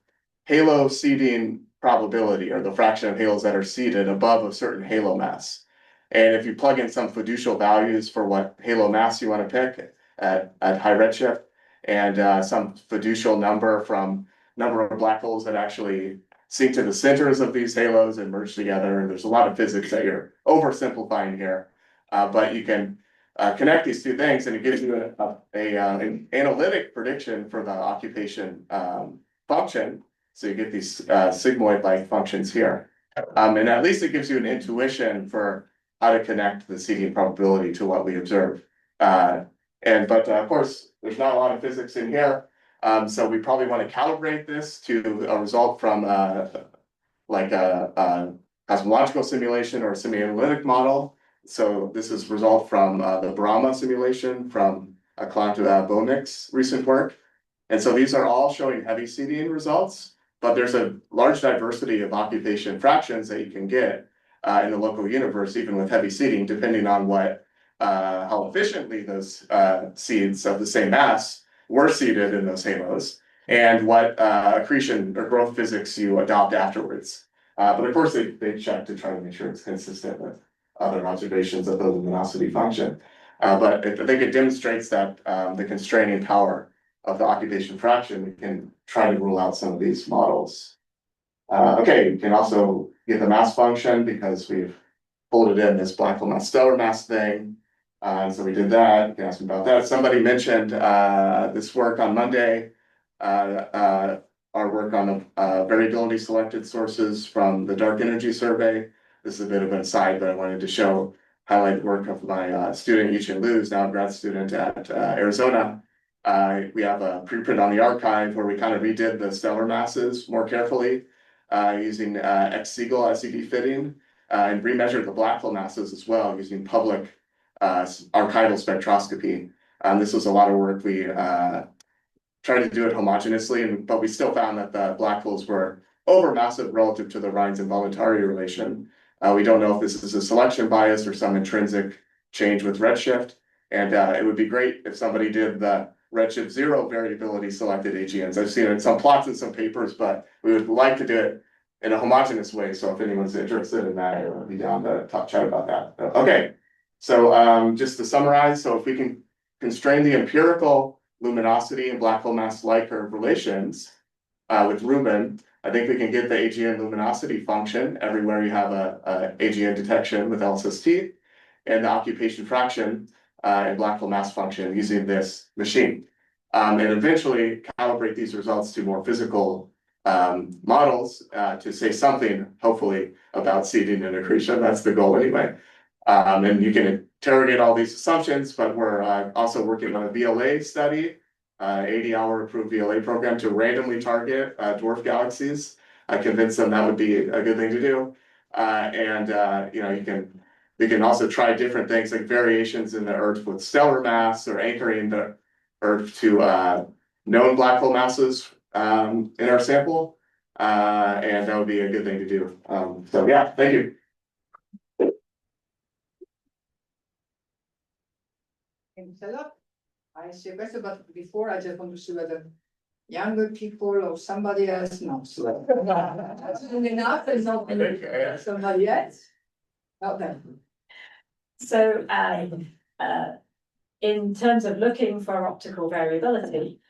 halo seeding probability, or the fraction of halos that are seeded above a certain halo mass. And if you plug in some fiducial values for what halo mass you want to pick at high redshift, and some fiducial number from number of black holes that actually sink to the centers of these halos and merge together. And there's a lot of physics that you're oversimplifying here, but you can connect these two things, and it gives you an analytic prediction for the occupation function. So you get these sigmoid-like functions here. And at least it gives you an intuition for how to connect the seeding probability to what we observe. But of course, there's not a lot of physics in here. So we probably want to calibrate this to a result from like a cosmological simulation or a semi-analytic model. So this is result from the Brahma simulation from Klanta Bomik's recent work. And so these are all showing heavy seeding results, but there's a large diversity of occupation fractions that you can get in the local universe, even with heavy seeding, depending on what how efficiently those seeds of the same mass were seeded in those halos, and what accretion or growth physics you adopt afterwards. But of course, they check to try to make sure it's consistent with other observations of the luminosity function. But I think it demonstrates that the constraining power of the occupation fraction, we can try to rule out some of these models. Okay, you can also get the mass function because we've folded in this black hole mass stellar mass thing. So we did that. You can ask me about that. Somebody mentioned this work on Monday, our work on the variability selected sources from the dark energy survey. This is a bit of an aside, but I wanted to highlight the work of my student, Yichen Liu, who's now a grad student at Arizona. We have a preprint on the archive where we kind of redid the stellar masses more carefully using X-Siegel SED fitting, and remeasured the black hole masses as well using public archival spectroscopy. This was a lot of work. We tried to do it homogeneously, but we still found that the black holes were overmassive relative to the Rhines and Voluntari relation. We don't know if this is a selection bias or some intrinsic change with redshift. And it would be great if somebody did the redshift 0 variability selected AGNs. I've seen it in some plots in some papers, but we would like to do it in a homogeneous way. So if anyone's interested in that, I'll be down to chat about that. Okay, so just to summarize, so if we can constrain the empirical luminosity and black hole mass light curve relations with Rubin, I think we can get the AGN luminosity function everywhere you have a AGN detection with LSST, and the occupation fraction and black hole mass function using this machine. And eventually calibrate these results to more physical models to say something, hopefully, about seeding and accretion. That's the goal anyway. And you can interrogate all these assumptions, but we're also working on a VLA study, 80-hour approved VLA program to randomly target dwarf galaxies. I convinced them that would be a good thing to do. You know, we can also try different things like variations in the Earth with stellar mass, or anchoring the Earth to known black hole masses in our sample. And that would be a good thing to do. So yeah, thank you. Thanks a lot. I see a question, but before I just want to see whether younger people or somebody else knows. That's good enough. There's not somebody else. Okay. So in terms of looking for optical variability,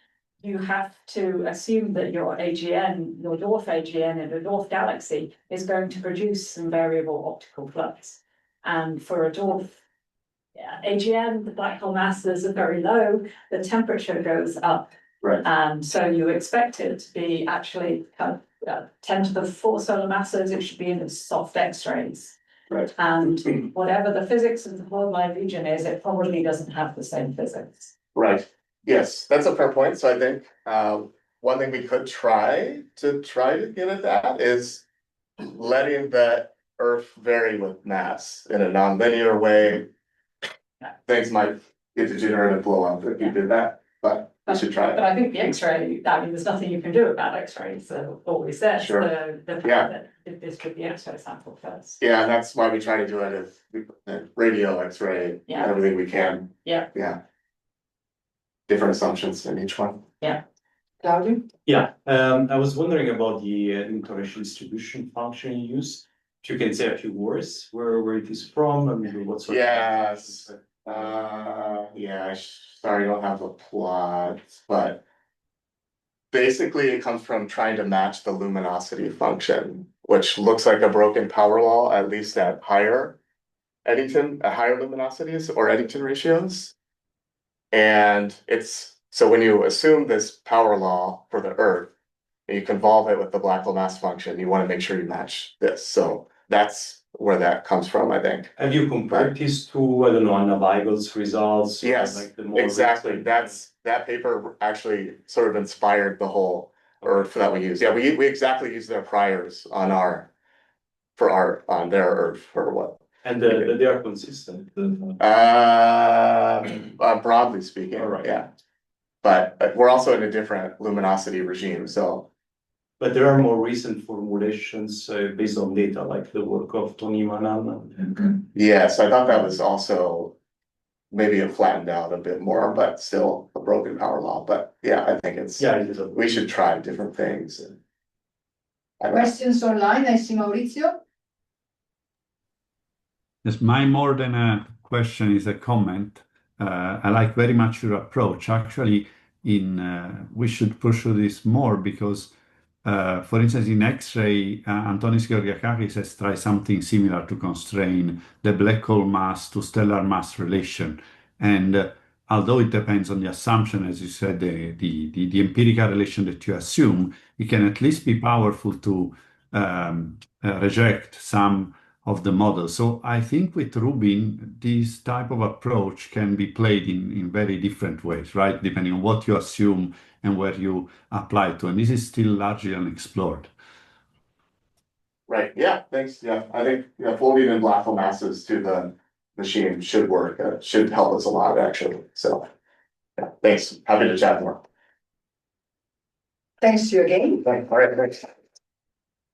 you have to assume that your AGN, your dwarf AGN in a dwarf galaxy is going to produce some variable optical flux. And for a dwarf AGN, the black hole masses are very low, the temperature goes up. Right. So you expect it to be actually 10 to the 4 solar masses, it should be in the soft X-rays. Right. And whatever the physics of the worldwide region is, it probably doesn't have the same physics. Right. Yes, that's a fair point. So I think one thing we could try to get at that is letting the Earth vary with mass in a nonlinear way. Things might get degenerate and blow up if you did that, but we should try But it. I think the X-ray, I mean, there's nothing you can do about X-rays, so always says Sure. the fact Yeah. that this could be X-ray sample first. Yeah, and that's why we try to do it if radio, X-ray, Yeah. everything we can. Yeah. Yeah. Different assumptions in each one. Yeah. Claudio? Yeah, I was wondering about the interracial distribution function you use. If you can say a few words where it is from and maybe what sort Yes. Sorry, I don't have a plot, but basically it comes from trying to match the luminosity function, which looks like a broken power law, at least at higher luminosities or Eddington ratios. And so when you assume this power law for the Earth, and you convolve it with the black hole mass function, you want to make sure you match this. So that's where that comes from, I think. Have you compared this to, I don't know, Anna Weigel's results? Yes, Like the more exactly. recent- That paper actually sort of inspired the whole Earth that we use. Yeah, we exactly use their priors on their Earth for what. And they are consistent. Broadly speaking, All right. yeah. But we're also in a different luminosity regime, so. But there are more recent formulations based on data, like the work of Tony Manan. Yes, I thought that was also maybe it flattened out a bit more, but still a broken power law. But yeah, I think we should try different things. Questions online? I see Maurizio. Yes, mine more than a question is a comment. I like very much your approach. Actually, we should pursue this more because, for instance, in X-ray, Antonis Georgiakakis has tried something similar to constrain the black hole mass to stellar mass relation. And although it depends on the assumption, as you said, the empirical relation that you assume, it can at least be powerful to reject some of the model. So I think with Rubin, this type of approach can be played in very different ways, right? Depending on what you assume and where you apply to. And this is still largely unexplored. Right, yeah, thanks. Yeah, I think folding in black hole masses to the machine should work. Should help us a lot, actually. So yeah, thanks. Happy to chat more. Thanks to you again. All right, thanks.